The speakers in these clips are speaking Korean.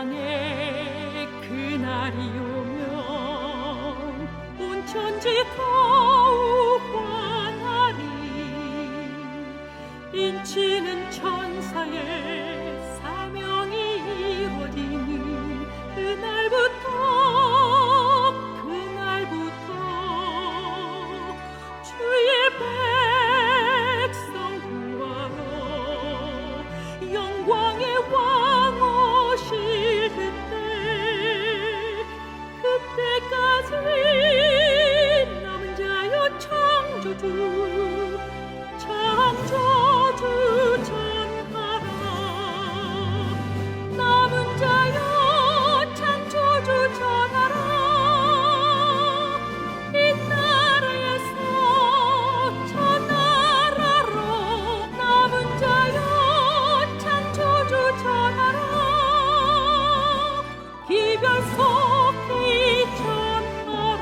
세상에 그날이 오면 온 천지 더욱 환하리. 인치는 천사의 사명이 이루어지는 그날부터 주의 백성 구하러 영광의 왕 오실 그때까지 남은 자여 창조주 전하라. 남은 자여 창조주 전하라. 이 나라에서 저 나라로 남은 자여 창조주 전하라. 기별 속히 전하라.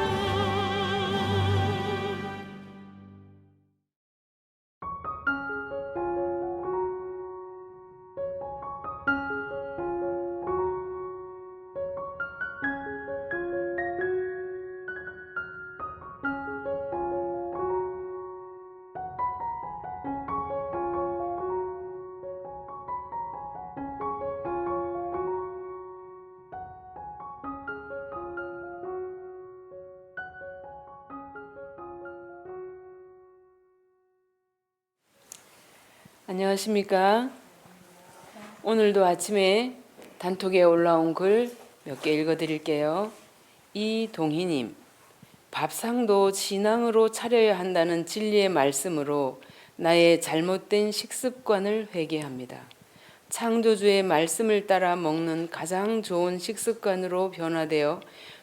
안녕하십니까. 오늘도 아침에 단톡에 올라온 글 몇 개 읽어드릴게요. 이동희님, 밥상도 신앙으로 차려야 한다는 진리의 말씀으로 나의 잘못된 식습관을 회개합니다. 창조주의 말씀을 따라 먹는 가장 좋은 식습관으로 변화되어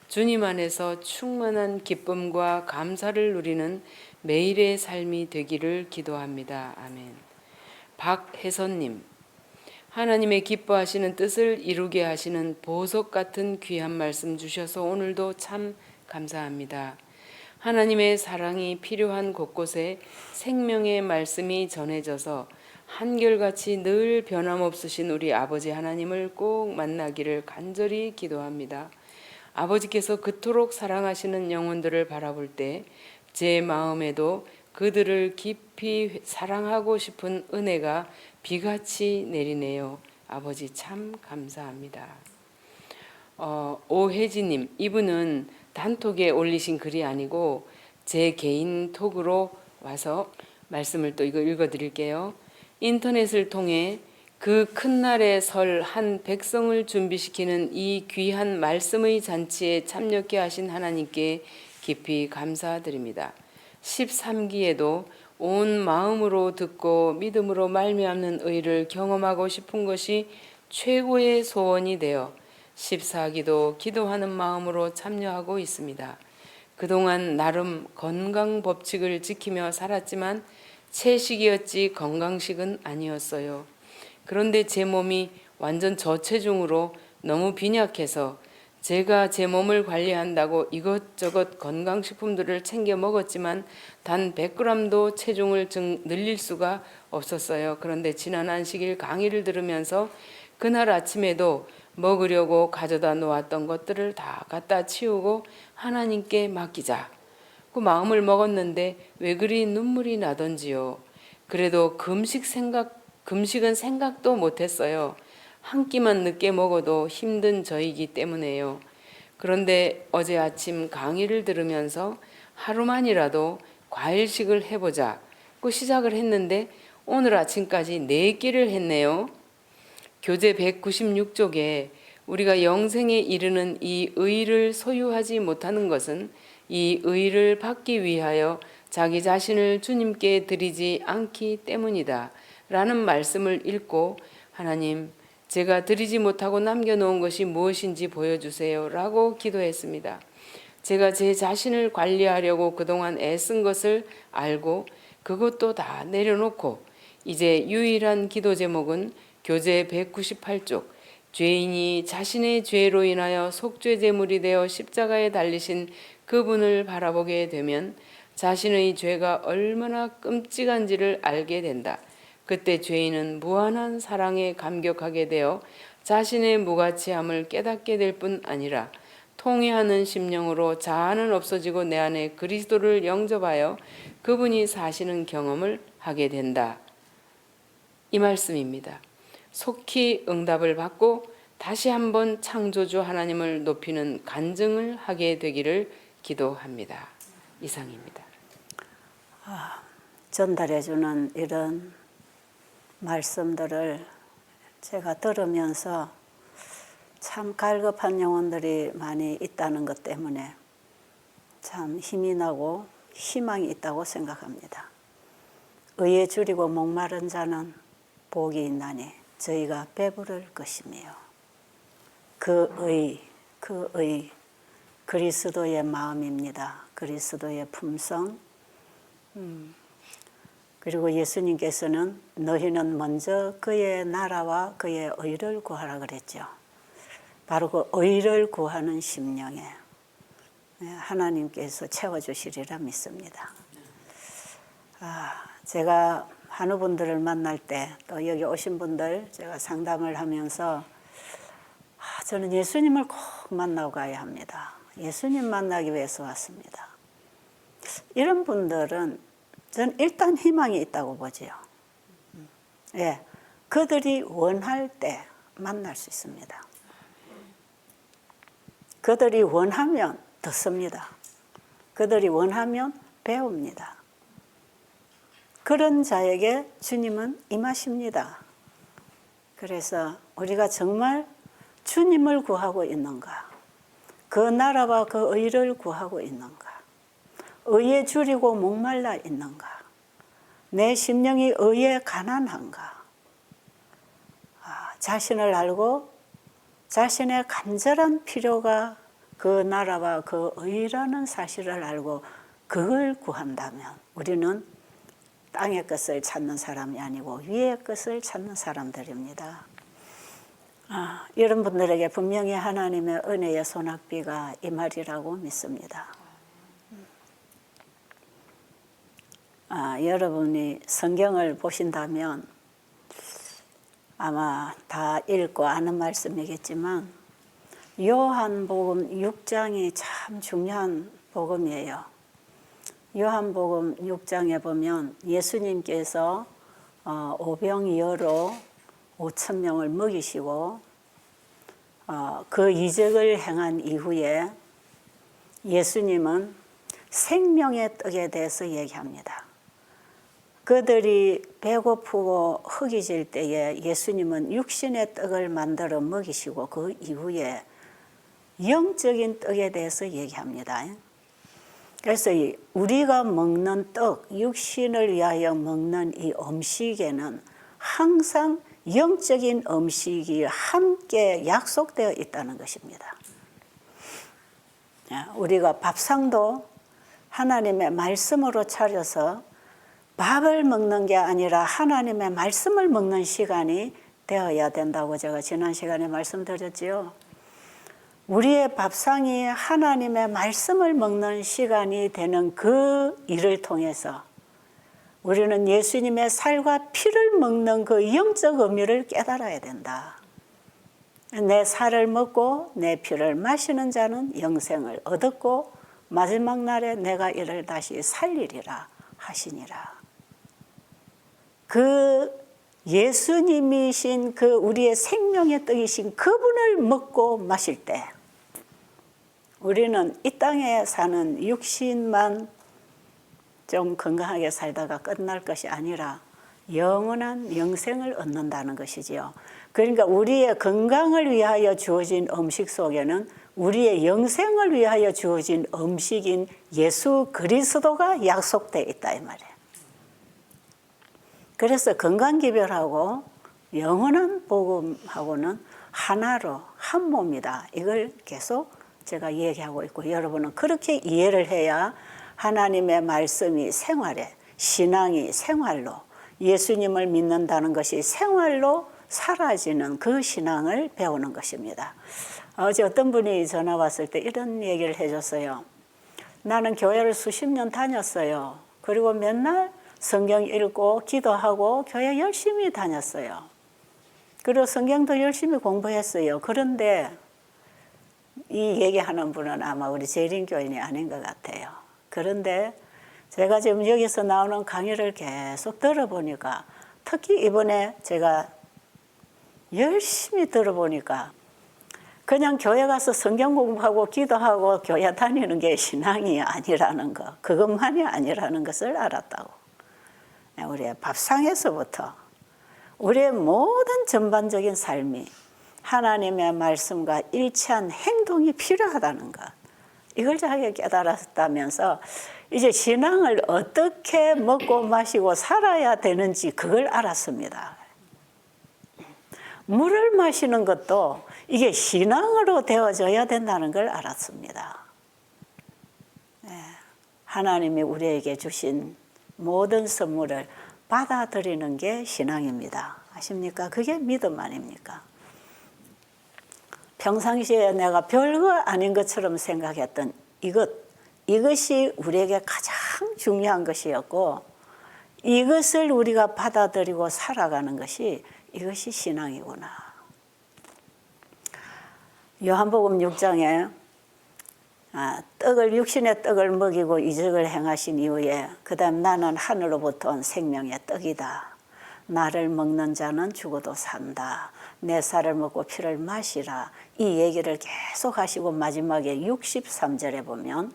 주님 안에서 충만한 기쁨과 감사를 누리는 매일의 삶이 되기를 기도합니다. 아멘. 박혜선님, 하나님의 기뻐하시는 뜻을 이루게 하시는 보석 같은 귀한 말씀 주셔서 오늘도 참 감사합니다. 하나님의 사랑이 필요한 곳곳에 생명의 말씀이 전해져서 한결같이 늘 변함없으신 우리 아버지 하나님을 꼭 만나기를 간절히 기도합니다. 아버지께서 그토록 사랑하시는 영혼들을 바라볼 때 제 마음에도 그들을 깊이 사랑하고 싶은 은혜가 비같이 내리네요. 아버지 참 감사합니다. 오혜진님, 이분은 단톡에 올리신 글이 아니고 제 개인 톡으로 와서 말씀을 또 이거 읽어드릴게요. 인터넷을 통해 그 큰 날에 설 한 백성을 준비시키는 이 귀한 말씀의 잔치에 참여케 하신 하나님께 깊이 감사드립니다. 13기에도 온 마음으로 듣고 믿음으로 말미암는 의를 경험하고 싶은 것이 최고의 소원이 되어 14기도 기도하는 마음으로 참여하고 있습니다. 그동안 나름 건강 법칙을 지키며 살았지만 채식이었지 건강식은 아니었어요. 그런데 제 몸이 완전 저체중으로 너무 빈약해서 제가 제 몸을 관리한다고 이것저것 건강식품들을 챙겨 먹었지만 단 100g도 체중을 늘릴 수가 없었어요. 그런데 지난 안식일 강의를 들으면서 그날 아침에도 먹으려고 가져다 놓았던 것들을 다 갖다 치우고 하나님께 맡기자 그 마음을 먹었는데 왜 그리 눈물이 나던지요. 그래도 금식은 생각도 못했어요. 한 끼만 늦게 먹어도 힘든 저이기 때문에요. 그런데 어제 아침 강의를 들으면서 하루만이라도 과일식을 해보자고 시작을 했는데 오늘 아침까지 4끼를 했네요. 교재 196쪽에 우리가 영생에 이르는 이 의를 소유하지 못하는 것은 이 의를 받기 위하여 자기 자신을 주님께 드리지 않기 때문이다 라는 말씀을 읽고 하나님, 제가 드리지 못하고 남겨놓은 것이 무엇인지 보여주세요 라고 기도했습니다. 제가 제 자신을 관리하려고 그동안 애쓴 것을 알고 그것도 다 내려놓고 이제 유일한 기도 제목은 교재 198쪽 죄인이 자신의 죄로 인하여 속죄 제물이 되어 십자가에 달리신 그분을 바라보게 되면 자신의 죄가 얼마나 끔찍한지를 알게 된다. 그때 죄인은 무한한 사랑에 감격하게 되어 자신의 무가치함을 깨닫게 될 뿐 아니라 통회하는 심령으로 자아는 없어지고 내 안에 그리스도를 영접하여 그분이 사시는 경험을 하게 된다. 이 말씀입니다. 속히 응답을 받고 다시 한번 창조주 하나님을 높이는 간증을 하게 되기를 기도합니다. 이상입니다. 전달해주는 이런 말씀들을 제가 들으면서 참 갈급한 영혼들이 많이 있다는 것 때문에 참 힘이 나고 희망이 있다고 생각합니다. 의에 줄이고 목마른 자는 복이 있나니 저희가 배부를 것이며 그 의 그리스도의 마음입니다. 그리스도의 품성. 그리고 예수님께서는 너희는 먼저 그의 나라와 그의 의를 구하라 그랬죠. 바로 그 의를 구하는 심령에 하나님께서 채워주시리라 믿습니다. 제가 한우분들을 만날 때 또 여기 오신 분들 제가 상담을 하면서 저는 예수님을 꼭 만나고 가야 합니다. 예수님 만나기 위해서 왔습니다. 이런 분들은 저는 일단 희망이 있다고 보지요. 예, 그들이 원할 때 만날 수 있습니다. 그들이 원하면 듣습니다. 그들이 원하면 배웁니다. 그런 자에게 주님은 임하십니다. 그래서 우리가 정말 주님을 구하고 있는가? 그 나라와 그 의를 구하고 있는가? 의에 줄이고 목말라 있는가? 내 심령이 의에 가난한가? 자신을 알고 자신의 간절한 필요가 그 나라와 그 의라는 사실을 알고 그걸 구한다면 우리는 땅의 것을 찾는 사람이 아니고 위의 것을 찾는 사람들입니다. 이런 분들에게 분명히 하나님의 은혜의 소낙비가 임하리라고 믿습니다. 여러분이 성경을 보신다면 아마 다 읽고 아는 말씀이겠지만 요한복음 6장이 참 중요한 복음이에요. 요한복음 6장에 보면 예수님께서 오병이어로 5,000명을 먹이시고 그 이적을 행한 이후에 예수님은 생명의 떡에 대해서 얘기합니다. 그들이 배고프고 허기질 때에 예수님은 육신의 떡을 만들어 먹이시고 그 이후에 영적인 떡에 대해서 얘기합니다. 그래서 우리가 먹는 떡, 육신을 위하여 먹는 이 음식에는 항상 영적인 음식이 함께 약속되어 있다는 것입니다. 우리가 밥상도 하나님의 말씀으로 차려서 밥을 먹는 게 아니라 하나님의 말씀을 먹는 시간이 되어야 된다고 제가 지난 시간에 말씀드렸지요. 우리의 밥상이 하나님의 말씀을 먹는 시간이 되는 그 일을 통해서 우리는 예수님의 살과 피를 먹는 그 영적 의미를 깨달아야 된다. 내 살을 먹고 내 피를 마시는 자는 영생을 얻었고 마지막 날에 내가 이를 다시 살리리라 하시니라. 그 예수님이신 그 우리의 생명의 떡이신 그분을 먹고 마실 때 우리는 이 땅에 사는 육신만 좀 건강하게 살다가 끝날 것이 아니라 영원한 영생을 얻는다는 것이지요. 그러니까 우리의 건강을 위하여 주어진 음식 속에는 우리의 영생을 위하여 주어진 음식인 예수 그리스도가 약속되어 있다 이 말이에요. 그래서 건강기별하고 영원한 복음하고는 하나로 한 몸이다. 이걸 계속 제가 얘기하고 있고 여러분은 그렇게 이해를 해야 하나님의 말씀이 생활에, 신앙이 생활로, 예수님을 믿는다는 것이 생활로 사라지는 그 신앙을 배우는 것입니다. 어제 어떤 분이 전화 왔을 때 이런 얘기를 해줬어요. 나는 교회를 수십 년 다녔어요. 그리고 맨날 성경 읽고 기도하고 교회 열심히 다녔어요. 그리고 성경도 열심히 공부했어요. 그런데 이 얘기하는 분은 아마 우리 재림교인이 아닌 것 같아요. 그런데 제가 지금 여기서 나오는 강의를 계속 들어보니까 특히 이번에 제가 열심히 들어보니까 그냥 교회 가서 성경 공부하고 기도하고 교회 다니는 게 신앙이 아니라는 거, 그것만이 아니라는 것을 알았다고. 우리의 밥상에서부터 우리의 모든 전반적인 삶이 하나님의 말씀과 일치한 행동이 필요하다는 것, 이걸 자기가 깨달았다면서 이제 신앙을 어떻게 먹고 마시고 살아야 되는지 그걸 알았습니다. 물을 마시는 것도 이게 신앙으로 되어져야 된다는 걸 알았습니다. 하나님이 우리에게 주신 모든 선물을 받아들이는 게 신앙입니다. 아십니까? 그게 믿음 아닙니까? 평상시에 내가 별거 아닌 것처럼 생각했던 이것이 우리에게 가장 중요한 것이었고, 이것을 우리가 받아들이고 살아가는 것이 이것이 신앙이구나. 요한복음 6장에 육신의 떡을 먹이고 이적을 행하신 이후에 그 다음 나는 하늘로부터 온 생명의 떡이다. 나를 먹는 자는 죽어도 산다. 내 살을 먹고 피를 마시라. 이 얘기를 계속 하시고 마지막에 63절에 보면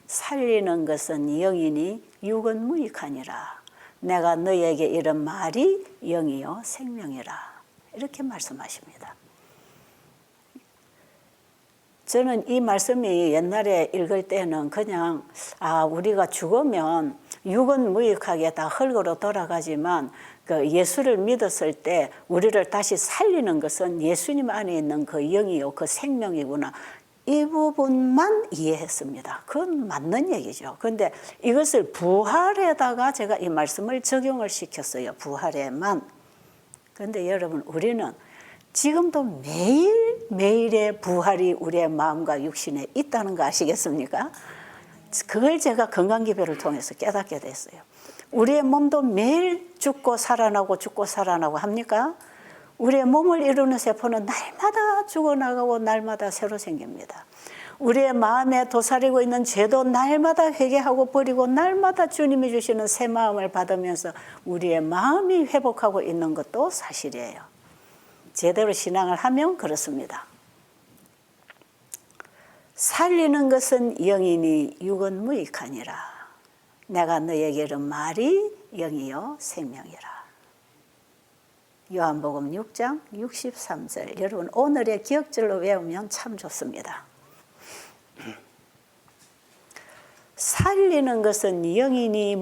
살리는 것은 영이니 육은 무익하니라. 내가 너에게 이런 말이 영이요 생명이라. 이렇게 말씀하십니다. 저는 이 말씀이 옛날에 읽을 때는 그냥 우리가 죽으면 육은 무익하게 다 흙으로 돌아가지만 그 예수를 믿었을 때 우리를 다시 살리는 것은 예수님 안에 있는 그 영이요 그 생명이구나. 이 부분만 이해했습니다. 그건 맞는 얘기죠. 그런데 이것을 부활에다가 제가 이 말씀을 적용을 시켰어요. 부활에만. 그런데 여러분, 우리는 지금도 매일매일의 부활이 우리의 마음과 육신에 있다는 거 아시겠습니까? 그걸 제가 건강기별을 통해서 깨닫게 됐어요. 우리의 몸도 매일 죽고 살아나고 죽고 살아나고 합니까? 우리의 몸을 이루는 세포는 날마다 죽어나가고 날마다 새로 생깁니다. 우리의 마음에 도사리고 있는 죄도 날마다 회개하고 버리고 날마다 주님이 주시는 새 마음을 받으면서 우리의 마음이 회복하고 있는 것도 사실이에요. 제대로 신앙을 하면 그렇습니다. 살리는 것은 영이니 육은 무익하니라. 내가 너에게 이른 말이 영이요 생명이라. 요한복음 6장 63절. 여러분 오늘의 기억절로 외우면 참 좋습니다. 살리는 것은 영이니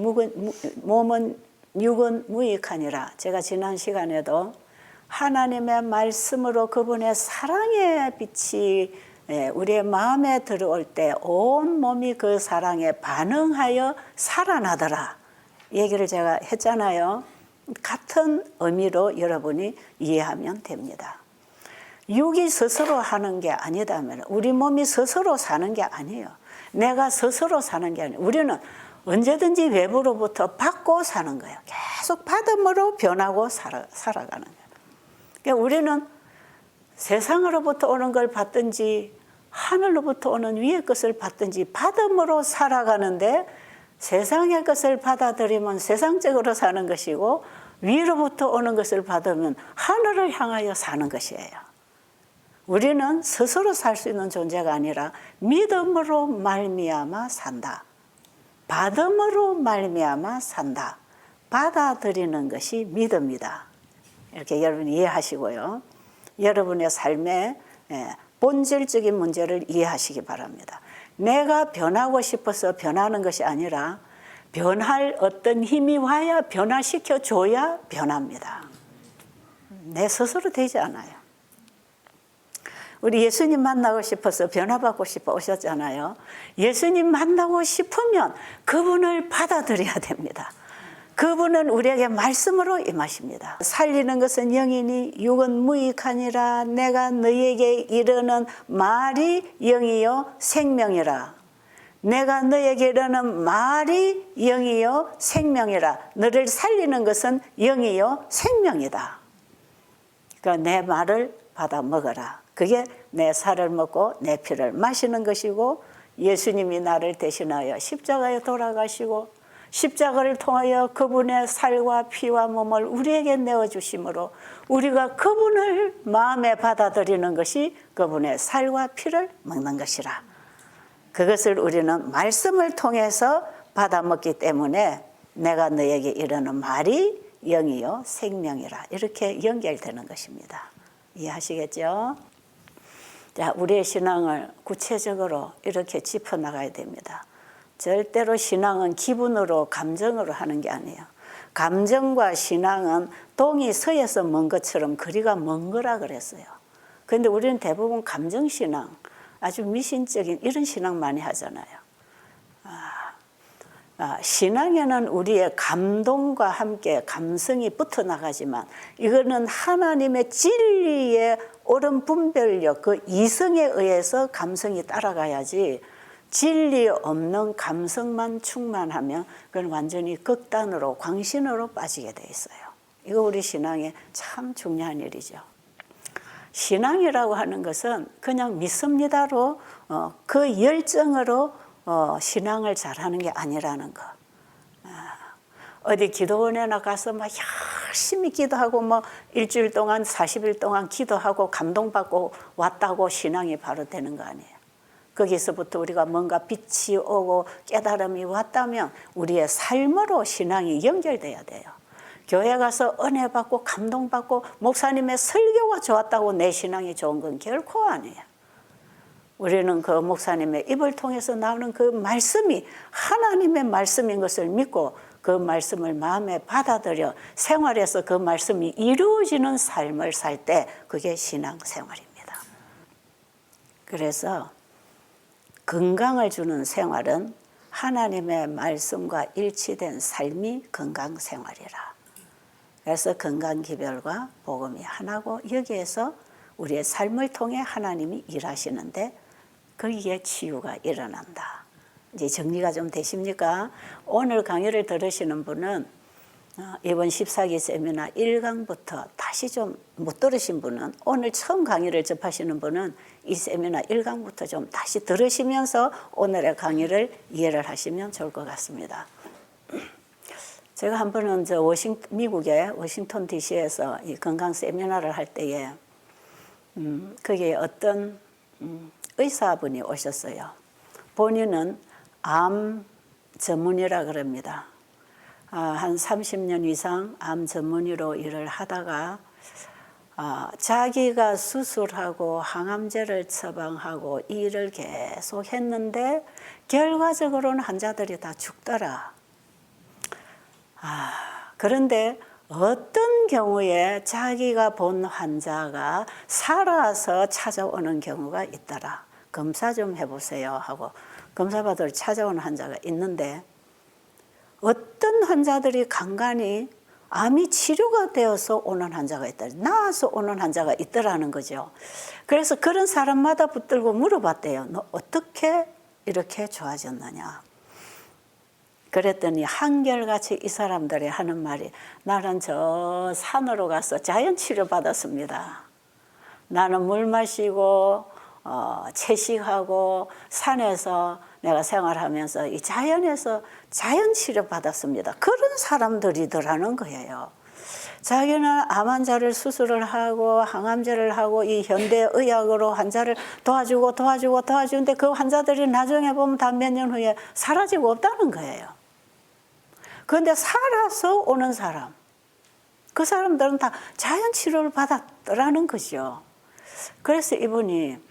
몸은 육은 무익하니라. 제가 지난 시간에도 하나님의 말씀으로 그분의 사랑의 빛이 우리의 마음에 들어올 때 온 몸이 그 사랑에 반응하여 살아나더라. 얘기를 제가 했잖아요. 같은 의미로 여러분이 이해하면 됩니다. 육이 스스로 하는 게 아니다면, 우리 몸이 스스로 사는 게 아니에요. 내가 스스로 사는 게 아니에요. 우리는 언제든지 외부로부터 받고 사는 거예요. 계속 받음으로 변하고 살아가는 거예요. 그러니까 우리는 세상으로부터 오는 걸 받든지 하늘로부터 오는 위의 것을 받든지 받음으로 살아가는데, 세상의 것을 받아들이면 세상적으로 사는 것이고 위로부터 오는 것을 받으면 하늘을 향하여 사는 것이에요. 우리는 스스로 살 수 있는 존재가 아니라 믿음으로 말미암아 산다. 받음으로 말미암아 산다. 받아들이는 것이 믿음이다. 이렇게 여러분 이해하시고요. 여러분의 삶의 본질적인 문제를 이해하시기 바랍니다. 내가 변하고 싶어서 변하는 것이 아니라 변할 어떤 힘이 와야 변화시켜 줘야 변합니다. 내 스스로 되지 않아요. 우리 예수님 만나고 싶어서 변화받고 싶어 오셨잖아요. 예수님 만나고 싶으면 그분을 받아들여야 됩니다. 그분은 우리에게 말씀으로 임하십니다. 살리는 것은 영이니 육은 무익하니라. 내가 너희에게 이르는 말이 영이요 생명이라. 내가 너희에게 이르는 말이 영이요 생명이라. 너를 살리는 것은 영이요 생명이다. 그러니까 내 말을 받아 먹어라. 그게 내 살을 먹고 내 피를 마시는 것이고, 예수님이 나를 대신하여 십자가에 돌아가시고 십자가를 통하여 그분의 살과 피와 몸을 우리에게 내어주심으로 우리가 그분을 마음에 받아들이는 것이 그분의 살과 피를 먹는 것이라. 그것을 우리는 말씀을 통해서 받아먹기 때문에 내가 너에게 이르는 말이 영이요 생명이라, 이렇게 연결되는 것입니다. 이해하시겠죠? 자, 우리의 신앙을 구체적으로 이렇게 짚어나가야 됩니다. 절대로 신앙은 기분으로 감정으로 하는 게 아니에요. 감정과 신앙은 동이 서에서 먼 것처럼 거리가 먼 거라 그랬어요. 그런데 우리는 대부분 감정신앙, 아주 미신적인 이런 신앙 많이 하잖아요. 신앙에는 우리의 감동과 함께 감성이 붙어 나가지만 이거는 하나님의 진리의 옳은 분별력, 그 이성에 의해서 감성이 따라가야지, 진리 없는 감성만 충만하면 그건 완전히 극단으로 광신으로 빠지게 돼 있어요. 이거 우리 신앙에 참 중요한 일이죠. 신앙이라고 하는 것은 그냥 믿습니다로 그 열정으로 신앙을 잘하는 게 아니라는 거. 어디 기도원에나 가서 막 열심히 기도하고 뭐 일주일 동안 40일 동안 기도하고 감동받고 왔다고 신앙이 바로 되는 거 아니에요. 거기서부터 우리가 뭔가 빛이 오고 깨달음이 왔다면 우리의 삶으로 신앙이 연결돼야 돼요. 교회 가서 은혜 받고 감동받고 목사님의 설교가 좋았다고 내 신앙이 좋은 건 결코 아니에요. 우리는 그 목사님의 입을 통해서 나오는 그 말씀이 하나님의 말씀인 것을 믿고 그 말씀을 마음에 받아들여 생활에서 그 말씀이 이루어지는 삶을 살 때 그게 신앙생활입니다. 그래서 건강을 주는 생활은 하나님의 말씀과 일치된 삶이 건강생활이라. 그래서 건강기별과 복음이 하나고 여기에서 우리의 삶을 통해 하나님이 일하시는데 거기에 치유가 일어난다. 이제 정리가 좀 되십니까? 오늘 강의를 들으시는 분은 이번 14기 세미나 1강부터 다시 좀 못 들으신 분은, 오늘 처음 강의를 접하시는 분은 이 세미나 1강부터 좀 다시 들으시면서 오늘의 강의를 이해를 하시면 좋을 것 같습니다. 제가 한 번은 미국의 워싱턴 DC에서 이 건강 세미나를 할 때에 거기에 어떤 의사분이 오셨어요. 본인은 암 전문의라 그럽니다. 한 30년 이상 암 전문의로 일을 하다가 자기가 수술하고 항암제를 처방하고 이 일을 계속 했는데 결과적으로는 환자들이 다 죽더라. 그런데 어떤 경우에 자기가 본 환자가 살아서 찾아오는 경우가 있더라. 검사 좀 해보세요 하고 검사받으러 찾아오는 환자가 있는데, 어떤 환자들이 간간히 암이 치료가 되어서 오는 환자가 있다, 나아서 오는 환자가 있더라는 거죠. 그래서 그런 사람마다 붙들고 물어봤대요. 너 어떻게 이렇게 좋아졌느냐. 그랬더니 한결같이 이 사람들이 하는 말이, 나는 저 산으로 가서 자연치료 받았습니다. 나는 물 마시고 채식하고 산에서 내가 생활하면서 이 자연에서 자연치료 받았습니다. 그런 사람들이더라는 거예요. 자기는 암 환자를 수술을 하고 항암제를 하고 이 현대의학으로 환자를 도와주는데 그 환자들이 나중에 보면 다 몇 년 후에 사라지고 없다는 거예요. 그런데 살아서 오는 사람, 그 사람들은 다 자연치료를 받았더라는 거죠. 그래서 이분이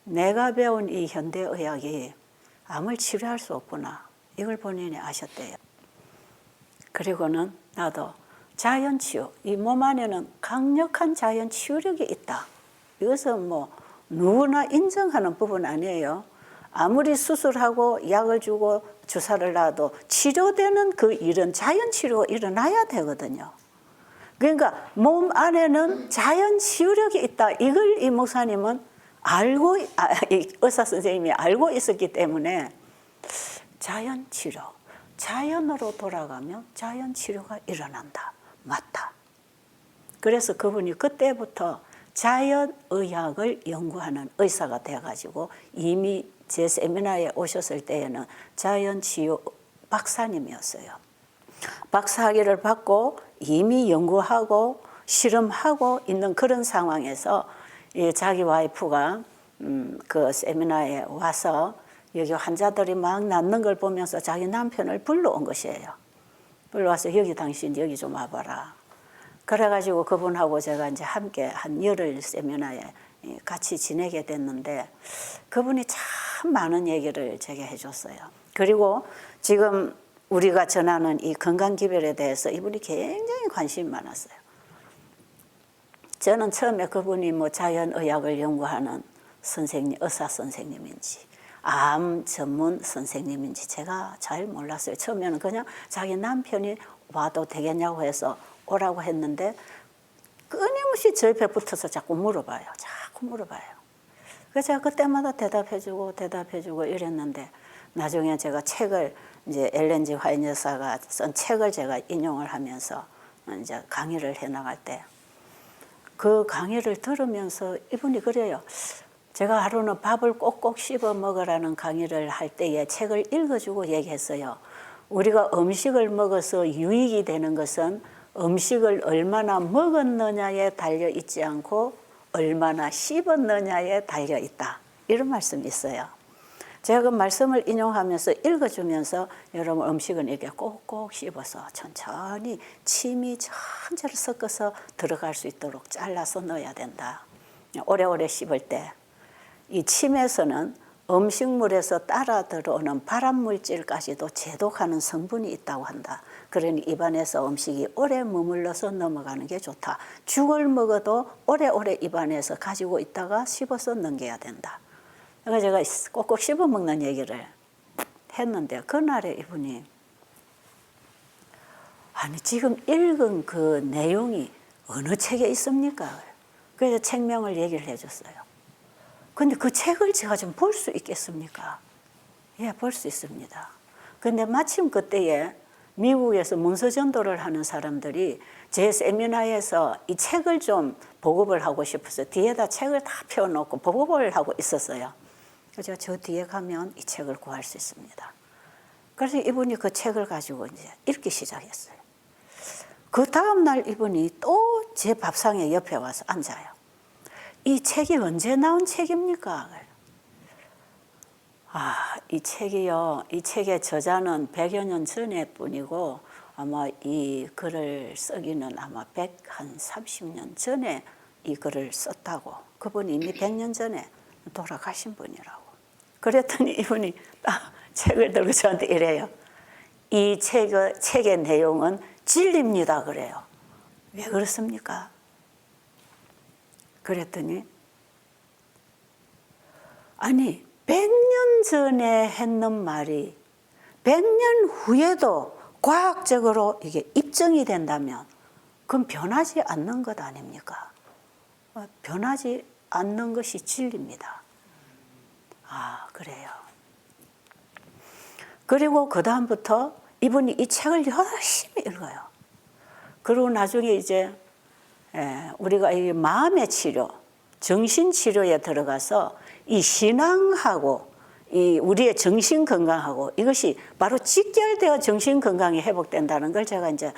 내가 배운 이 현대의학이 암을 치료할 수 없구나, 이걸 본인이 아셨대요. 그리고는 나도 자연치유, 이 몸 안에는 강력한 자연치유력이 있다. 이것은 뭐 누구나 인정하는 부분 아니에요. 아무리 수술하고 약을 주고 주사를 놔도 치료되는 그 일은 자연치료가 일어나야 되거든요. 그러니까 몸 안에는 자연치유력이 있다. 이걸 이 목사님은 알고, 이 의사 선생님이 알고 있었기 때문에 자연치료, 자연으로 돌아가면 자연치료가 일어난다. 맞다. 그래서 그분이 그때부터 자연의학을 연구하는 의사가 돼가지고 이미 제 세미나에 오셨을 때에는 자연치유 박사님이었어요. 박사학위를 받고 이미 연구하고 실험하고 있는 그런 상황에서 자기 와이프가 그 세미나에 와서 여기 환자들이 막 낫는 걸 보면서 자기 남편을 불러온 것이에요. 불러와서 여기 당신 여기 좀 와봐라. 그래가지고 그분하고 제가 이제 함께 한 열흘 세미나에 같이 지내게 됐는데 그분이 참 많은 얘기를 제게 해줬어요. 그리고 지금 우리가 전하는 이 건강기별에 대해서 이분이 굉장히 관심이 많았어요. 저는 처음에 그분이 뭐 자연의학을 연구하는 선생님, 의사 선생님인지 암 전문 선생님인지 제가 잘 몰랐어요. 처음에는 그냥 자기 남편이 와도 되겠냐고 해서 오라고 했는데 끊임없이 저 옆에 붙어서 자꾸 물어봐요. 자꾸 물어봐요. 그래서 제가 그때마다 대답해주고 이랬는데 나중에 제가 책을 이제 엘렌 G 화이트 여사가 쓴 책을 제가 인용을 하면서 이제 강의를 해 나갈 때 그 강의를 들으면서 이분이 그래요. 제가 하루는 밥을 꼭꼭 씹어 먹으라는 강의를 할 때에 책을 읽어주고 얘기했어요. 우리가 음식을 먹어서 유익이 되는 것은 음식을 얼마나 먹었느냐에 달려 있지 않고 얼마나 씹었느냐에 달려 있다. 이런 말씀이 있어요. 제가 그 말씀을 인용하면서 읽어주면서 여러분 음식은 이렇게 꼭꼭 씹어서 천천히 침이 천천히 섞어서 들어갈 수 있도록 잘라서 넣어야 된다. 오래오래 씹을 때 이 침에서는 음식물에서 따라 들어오는 발암물질까지도 제독하는 성분이 있다고 한다. 그러니 입안에서 음식이 오래 머물러서 넘어가는 게 좋다. 죽을 먹어도 오래오래 입안에서 가지고 있다가 씹어서 넘겨야 된다. 그래서 제가 꼭꼭 씹어 먹는 얘기를 했는데 그날에 이분이 아니 지금 읽은 그 내용이 어느 책에 있습니까? 그래서 책명을 얘기를 해줬어요. 근데 그 책을 제가 좀 볼 수 있겠습니까? 예, 볼 수 있습니다. 근데 마침 그때에 미국에서 문서 전도를 하는 사람들이 제 세미나에서 이 책을 좀 보급을 하고 싶어서 뒤에다 책을 다 펴놓고 보급을 하고 있었어요. 그래서 저 뒤에 가면 이 책을 구할 수 있습니다. 그래서 이분이 그 책을 가지고 이제 읽기 시작했어요. 그 다음날 이분이 또 제 밥상에 옆에 와서 앉아요. 이 책이 언제 나온 책입니까? 이 책이요. 이 책의 저자는 100여 년 전에 뿐이고 아마 이 글을 쓰기는 아마 130년 전에 이 글을 썼다고. 그분이 이미 100년 전에 돌아가신 분이라고. 그랬더니 이분이 딱 책을 들고 저한테 이래요. 이 책의 내용은 진리입니다. 그래요. 왜 그렇습니까? 그랬더니 아니 100년 전에 했는 말이 100년 후에도 과학적으로 이게 입증이 된다면 그건 변하지 않는 것 아닙니까? 변하지 않는 것이 진리입니다. 그래요. 그리고 그 다음부터 이분이 이 책을 열심히 읽어요. 그리고 나중에 이제 우리가 이 마음의 치료, 정신 치료에 들어가서 이 신앙하고 이 우리의 정신 건강하고 이것이 바로 직결되어 정신 건강이 회복된다는 걸 제가 이제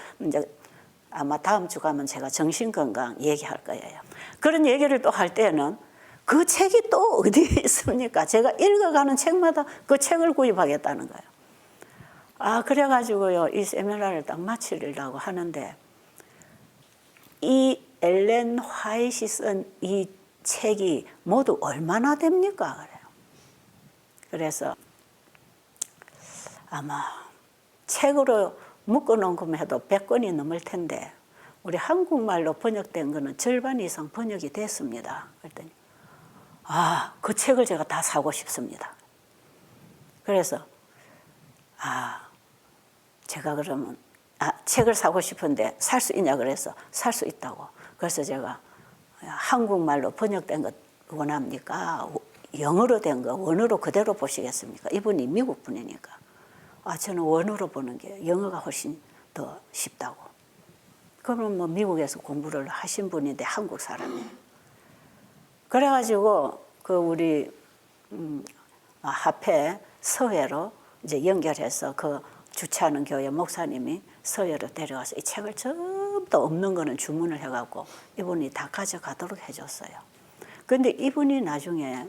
아마 다음 주 가면 제가 정신 건강 얘기할 거예요. 그런 얘기를 또 할 때는 그 책이 또 어디에 있습니까? 제가 읽어가는 책마다 그 책을 구입하겠다는 거예요. 그래가지고요, 이 세미나를 딱 마치려고 하는데, 이 엘렌 화이트이 쓴 이 책이 모두 얼마나 됩니까? 그래요. 그래서 아마 책으로 묶어놓은 해도 100권이 넘을 텐데, 우리 한국말로 번역된 거는 절반 이상 번역이 됐습니다. 그랬더니, 그 책을 제가 다 사고 싶습니다. 그래서, 제가 그러면, 책을 사고 싶은데 살 수 있냐 그래서 살 수 있다고. 그래서 제가 한국말로 번역된 것 원합니까? 영어로 된 거 원어로 그대로 보시겠습니까? 이분이 미국 분이니까. 저는 원어로 보는 게 영어가 훨씬 더 쉽다고. 그러면 뭐 미국에서 공부를 하신 분인데 한국 사람이에요. 그래가지고 그 우리 합회 서회로 이제 연결해서 그 주최하는 교회 목사님이 서회로 데려와서 이 책을 전부 다 없는 거는 주문을 해갖고 이분이 다 가져가도록 해줬어요. 그런데 이분이 나중에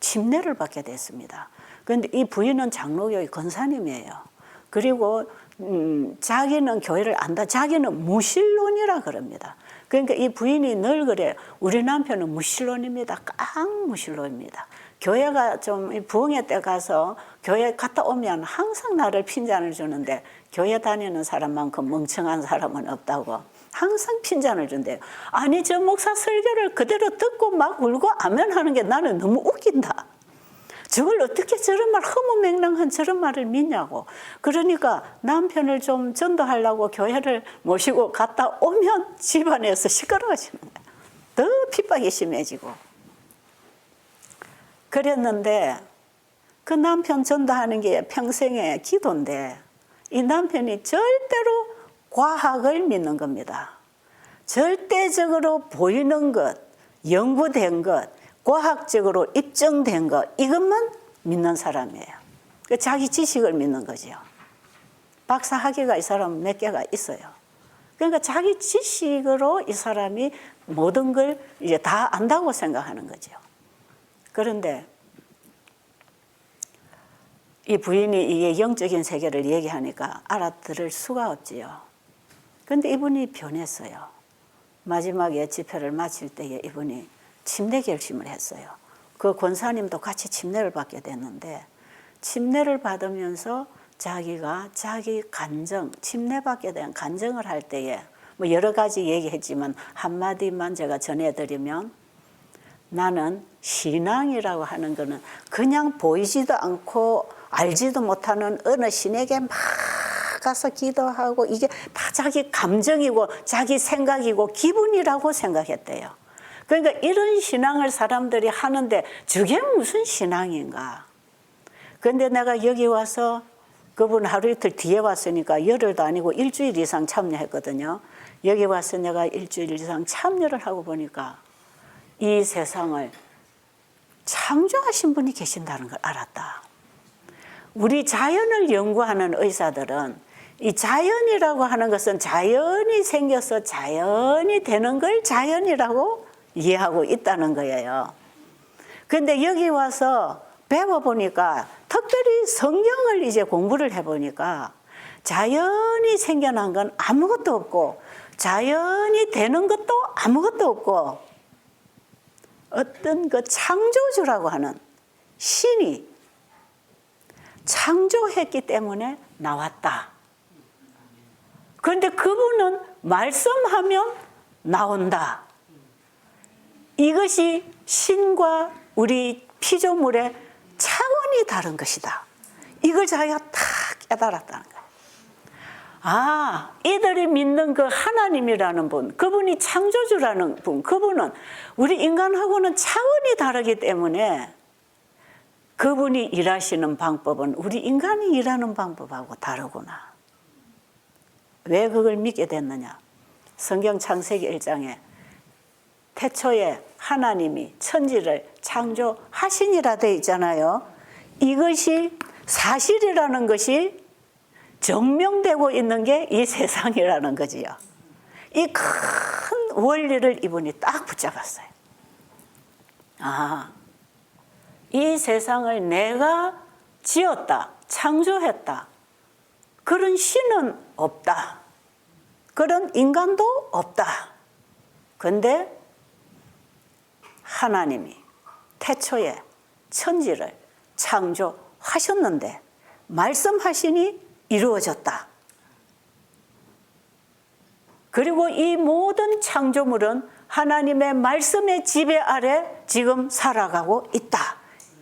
침례를 받게 됐습니다. 그런데 이 부인은 장로교회 권사님이에요. 그리고 자기는 교회를 안다. 자기는 무신론이라 그럽니다. 그러니까 이 부인이 늘 그래. 우리 남편은 무신론입니다. 깡무신론입니다. 교회가 좀 부흥회 때 가서 교회 갔다 오면 항상 나를 핀잔을 주는데 교회 다니는 사람만큼 멍청한 사람은 없다고 항상 핀잔을 준대요. 아니 저 목사 설교를 그대로 듣고 막 울고 아멘하는 게 나는 너무 웃긴다. 저걸 어떻게 저런 말 허무맹랑한 저런 말을 믿냐고. 그러니까 남편을 좀 전도하려고 교회를 모시고 갔다 오면 집안에서 시끄러워지는 거야. 더 핍박이 심해지고. 그랬는데 그 남편 전도하는 게 평생의 기도인데 이 남편이 절대로 과학을 믿는 겁니다. 절대적으로 보이는 것, 연구된 것, 과학적으로 입증된 것 이것만 믿는 사람이에요. 자기 지식을 믿는 거죠. 박사 학위가 이 사람 몇 개가 있어요. 그러니까 자기 지식으로 이 사람이 모든 걸 이제 다 안다고 생각하는 거죠. 그런데 이 부인이 이게 영적인 세계를 얘기하니까 알아들을 수가 없지요. 그런데 이분이 변했어요. 마지막에 집회를 마칠 때에 이분이 침례 결심을 했어요. 그 권사님도 같이 침례를 받게 됐는데 침례를 받으면서 자기가 자기 간증, 침례받게 된 간증을 할 때에 뭐 여러 가지 얘기했지만 한마디만 제가 전해드리면 나는 신앙이라고 하는 거는 그냥 보이지도 않고 알지도 못하는 어느 신에게 막 가서 기도하고 이게 다 자기 감정이고 자기 생각이고 기분이라고 생각했대요. 그러니까 이런 신앙을 사람들이 하는데 저게 무슨 신앙인가. 그런데 내가 여기 와서 그분 하루 이틀 뒤에 왔으니까 열흘도 아니고 일주일 이상 참여했거든요. 여기 와서 내가 일주일 이상 참여를 하고 보니까 이 세상을 창조하신 분이 계신다는 걸 알았다. 우리 자연을 연구하는 의사들은 이 자연이라고 하는 것은 자연이 생겨서 자연이 되는 걸 자연이라고 이해하고 있다는 거예요. 그런데 여기 와서 배워보니까 특별히 성경을 이제 공부를 해보니까 자연이 생겨난 건 아무것도 없고 자연이 되는 것도 아무것도 없고 어떤 그 창조주라고 하는 신이 창조했기 때문에 나왔다. 그런데 그분은 말씀하면 나온다. 이것이 신과 우리 피조물의 차원이 다른 것이다. 이걸 자기가 탁 깨달았다는 거예요. 아, 이들이 믿는 그 하나님이라는 분, 그분이 창조주라는 분, 그분은 우리 인간하고는 차원이 다르기 때문에 그분이 일하시는 방법은 우리 인간이 일하는 방법하고 다르구나. 왜 그걸 믿게 됐느냐? 성경 창세기 1장에 태초에 하나님이 천지를 창조하시니라 되어 있잖아요. 이것이 사실이라는 것이 증명되고 있는 게 이 세상이라는 거지요. 이 큰 원리를 이분이 딱 붙잡았어요. 아, 이 세상을 내가 지었다, 창조했다. 그런 신은 없다. 그런 인간도 없다. 그런데 하나님이 태초에 천지를 창조하셨는데 말씀하시니 이루어졌다. 그리고 이 모든 창조물은 하나님의 말씀의 지배 아래 지금 살아가고 있다.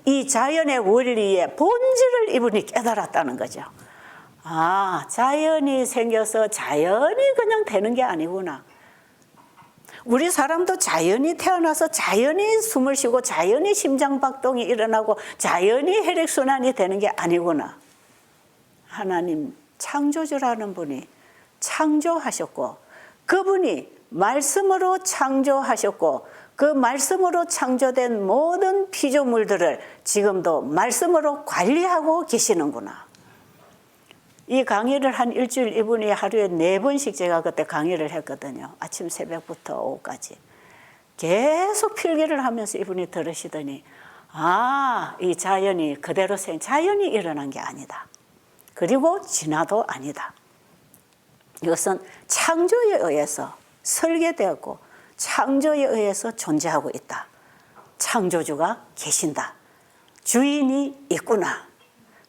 이 자연의 원리의 본질을 이분이 깨달았다는 거죠. 아, 자연이 생겨서 자연이 그냥 되는 게 아니구나. 우리 사람도 자연이 태어나서 자연이 숨을 쉬고 자연이 심장박동이 일어나고 자연이 혈액순환이 되는 게 아니구나. 하나님 창조주라는 분이 창조하셨고 그분이 말씀으로 창조하셨고 그 말씀으로 창조된 모든 피조물들을 지금도 말씀으로 관리하고 계시는구나. 이 강의를 한 일주일 이분이 하루에 4번씩 제가 그때 강의를 했거든요. 아침 새벽부터 오후까지. 계속 필기를 하면서 이분이 들으시더니 이 자연이 그대로 자연이 일어난 게 아니다. 그리고 진화도 아니다. 이것은 창조에 의해서 설계되었고 창조에 의해서 존재하고 있다. 창조주가 계신다. 주인이 있구나.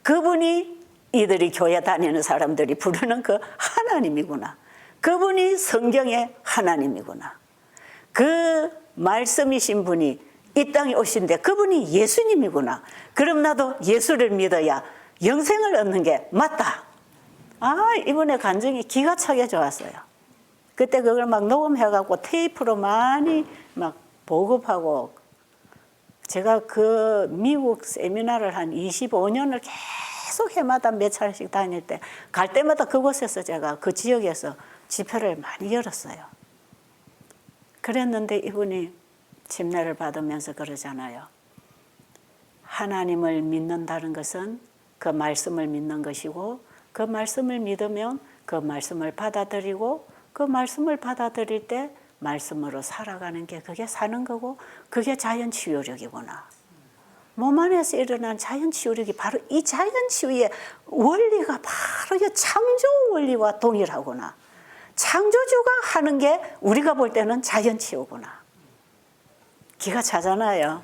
그분이 이들이 교회 다니는 사람들이 부르는 그 하나님이구나. 그분이 성경의 하나님이구나. 그 말씀이신 분이 이 땅에 오신데 그분이 예수님이구나. 그럼 나도 예수를 믿어야 영생을 얻는 게 맞다. 이분의 간증이 기가 차게 좋았어요. 그때 그걸 막 녹음해갖고 테이프로 많이 막 보급하고, 제가 그 미국 세미나를 한 25년을 계속 해마다 몇 차례씩 다닐 때 갈 때마다 그곳에서 제가 그 지역에서 집회를 많이 열었어요. 그랬는데 이분이 침례를 받으면서 그러잖아요. 하나님을 믿는다는 것은 그 말씀을 믿는 것이고 그 말씀을 믿으면 그 말씀을 받아들이고 그 말씀을 받아들일 때 말씀으로 살아가는 게 그게 사는 거고 그게 자연치유력이구나. 몸 안에서 일어난 자연치유력이 바로 이 자연치유의 원리가 바로 이 창조 원리와 동일하구나. 창조주가 하는 게 우리가 볼 때는 자연치유구나. 기가 차잖아요.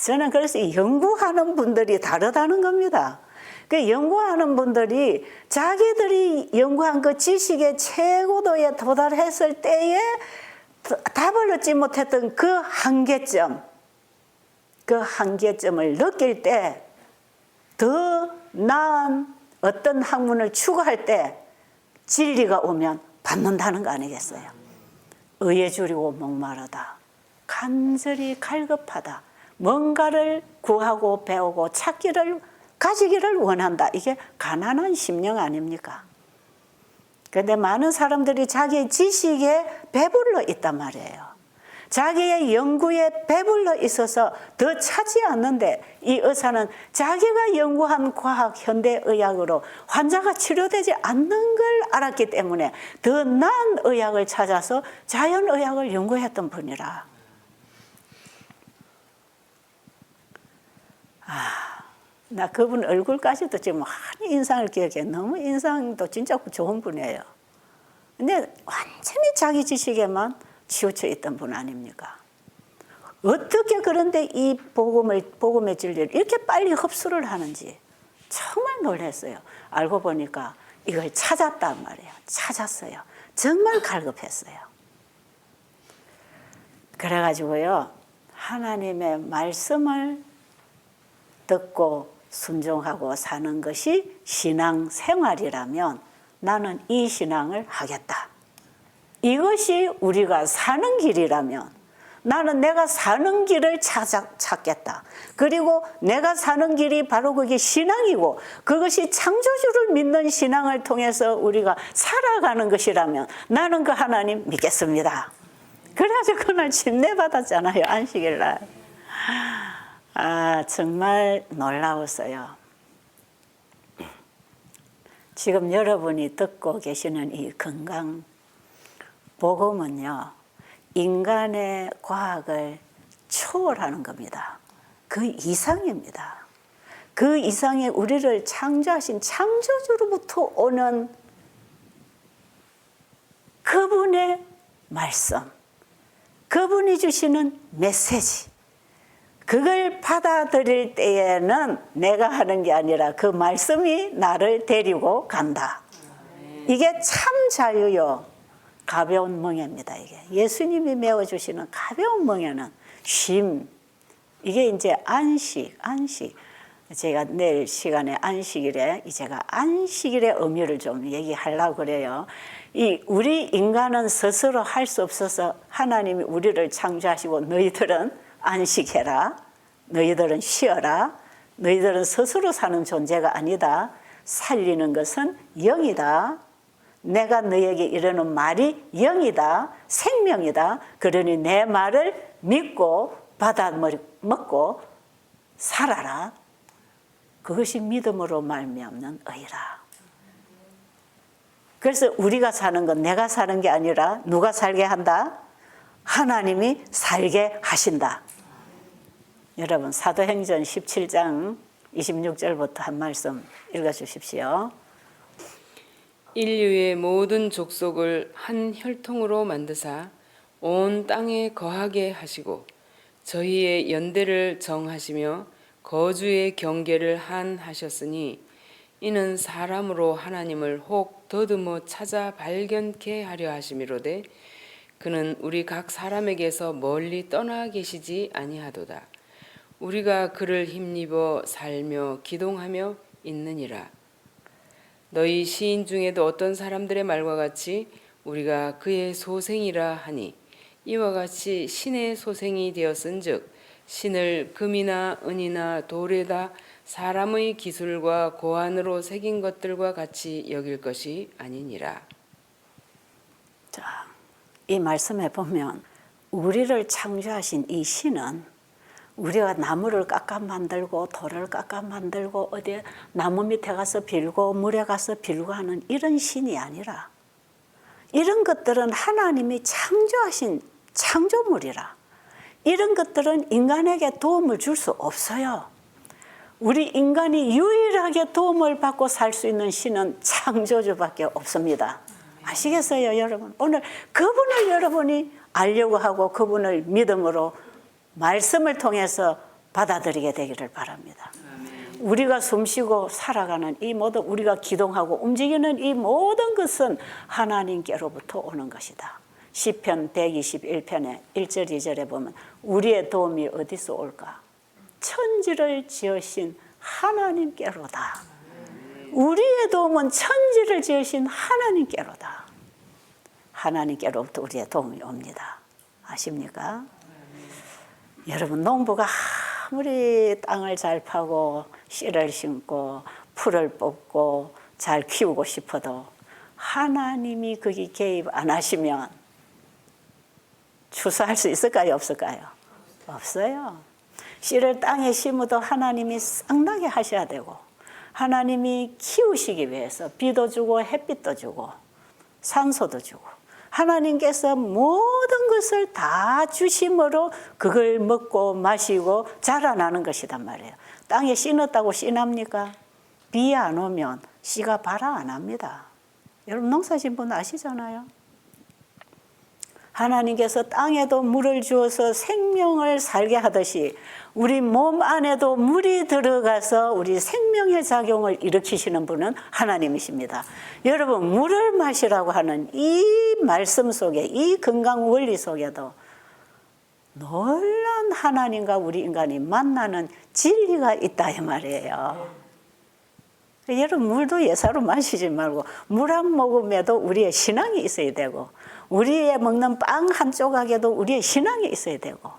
저는 그래서 연구하는 분들이 다르다는 겁니다. 그 연구하는 분들이 자기들이 연구한 그 지식의 최고도에 도달했을 때에 답을 얻지 못했던 그 한계점을 느낄 때 더 나은 어떤 학문을 추구할 때 진리가 오면 받는다는 거 아니겠어요? 의에 줄이고 목마르다. 간절히 갈급하다. 뭔가를 구하고 배우고 가지기를 원한다. 이게 가난한 심령 아닙니까? 그런데 많은 사람들이 자기의 지식에 배불러 있단 말이에요. 자기의 연구에 배불러 있어서 더 차지 않는데 이 의사는 자기가 연구한 과학, 현대의학으로 환자가 치료되지 않는 걸 알았기 때문에 더 나은 의학을 찾아서 자연의학을 연구했던 분이라. 나 그분 얼굴까지도 지금 많이 인상을 기억해. 너무 인상도 진짜 좋은 분이에요. 근데 완전히 자기 지식에만 치우쳐 있던 분 아닙니까? 어떻게 그런데 이 복음의 진리를 이렇게 빨리 흡수를 하는지 정말 놀랐어요. 알고 보니까 이걸 찾았단 말이에요. 찾았어요. 정말 갈급했어요. 그래가지고요, 하나님의 말씀을 듣고 순종하고 사는 것이 신앙 생활이라면 나는 이 신앙을 하겠다. 이것이 우리가 사는 길이라면 나는 내가 사는 길을 찾겠다. 그리고 내가 사는 길이 바로 그게 신앙이고 그것이 창조주를 믿는 신앙을 통해서 우리가 살아가는 것이라면 나는 그 하나님 믿겠습니다. 그래가지고 그날 침례 받았잖아요. 안식일 날. 정말 놀라웠어요. 지금 여러분이 듣고 계시는 이 건강 복음은요, 인간의 과학을 초월하는 겁니다. 그 이상입니다. 그 이상의 우리를 창조하신 창조주로부터 오는 그분의 말씀, 그분이 주시는 메시지, 그걸 받아들일 때에는 내가 하는 게 아니라 그 말씀이 나를 데리고 간다. 이게 참 자유요. 가벼운 멍에입니다. 이게 예수님이 메워주시는 가벼운 멍에는 쉼. 이게 이제 안식. 제가 내일 시간에 안식일에 제가 안식일의 의미를 좀 얘기하려고 그래요. 우리 인간은 스스로 할 수 없어서 하나님이 우리를 창조하시고 너희들은 안식해라. 너희들은 쉬어라. 너희들은 스스로 사는 존재가 아니다. 살리는 것은 영이다. 내가 너에게 이르는 말이 영이다, 생명이다. 그러니 내 말을 믿고 받아 먹고 살아라. 그것이 믿음으로 말미암는 의라. 그래서 우리가 사는 건 내가 사는 게 아니라 누가 살게 한다? 하나님이 살게 하신다. 여러분 사도행전 17장 26절부터 한 말씀 읽어주십시오. 인류의 모든 족속을 한 혈통으로 만드사 온 땅에 거하게 하시고 저희의 연대를 정하시며 거주의 경계를 한하셨으니 이는 사람으로 하나님을 혹 더듬어 찾아 발견케 하려 하심이로되 그는 우리 각 사람에게서 멀리 떠나 계시지 아니하도다. 우리가 그를 힘입어 살며 기동하며 있느니라. 너희 시인 중에도 어떤 사람들의 말과 같이 우리가 그의 소생이라 하니 이와 같이 신의 소생이 되었은즉 신을 금이나 은이나 돌에다 사람의 기술과 고안으로 새긴 것들과 같이 여길 것이 아니니라. 자, 이 말씀에 보면 우리를 창조하신 이 신은 우리가 나무를 깎아 만들고 돌을 깎아 만들고 어디에 나무 밑에 가서 빌고 물에 가서 빌고 하는 이런 신이 아니라 이런 것들은 하나님이 창조하신 창조물이라. 이런 것들은 인간에게 도움을 줄 수 없어요. 우리 인간이 유일하게 도움을 받고 살 수 있는 신은 창조주밖에 없습니다. 아시겠어요, 여러분? 오늘 그분을 여러분이 알려고 하고 그분을 믿음으로 말씀을 통해서 받아들이게 되기를 바랍니다. 우리가 숨쉬고 살아가는 이 모든 우리가 기동하고 움직이는 이 모든 것은 하나님께로부터 오는 것이다. 시편 121편에 1절 2절에 보면 우리의 도움이 어디서 올까? 천지를 지으신 하나님께로다. 우리의 도움은 천지를 지으신 하나님께로다. 하나님께로부터 우리의 도움이 옵니다. 아십니까? 여러분 농부가 아무리 땅을 잘 파고 씨를 심고 풀을 뽑고 잘 키우고 싶어도 하나님이 거기 개입 안 하시면 추수할 수 있을까요? 없을까요? 없어요. 씨를 땅에 심어도 하나님이 싹나게 하셔야 되고 하나님이 키우시기 위해서 비도 주고 햇빛도 주고 산소도 주고 하나님께서 모든 것을 다 주심으로 그걸 먹고 마시고 자라나는 것이단 말이에요. 땅에 씨 넣었다고 씨 납니까? 비 안 오면 씨가 발화 안 합니다. 여러분 농사진 분 아시잖아요. 하나님께서 땅에도 물을 주어서 생명을 살게 하듯이 우리 몸 안에도 물이 들어가서 우리 생명의 작용을 일으키시는 분은 하나님이십니다. 여러분 물을 마시라고 하는 이 말씀 속에 이 건강 원리 속에도 놀라운 하나님과 우리 인간이 만나는 진리가 있다 이 말이에요. 여러분 물도 예사로 마시지 말고 물 한 모금에도 우리의 신앙이 있어야 되고 우리의 먹는 빵 한 조각에도 우리의 신앙이 있어야 되고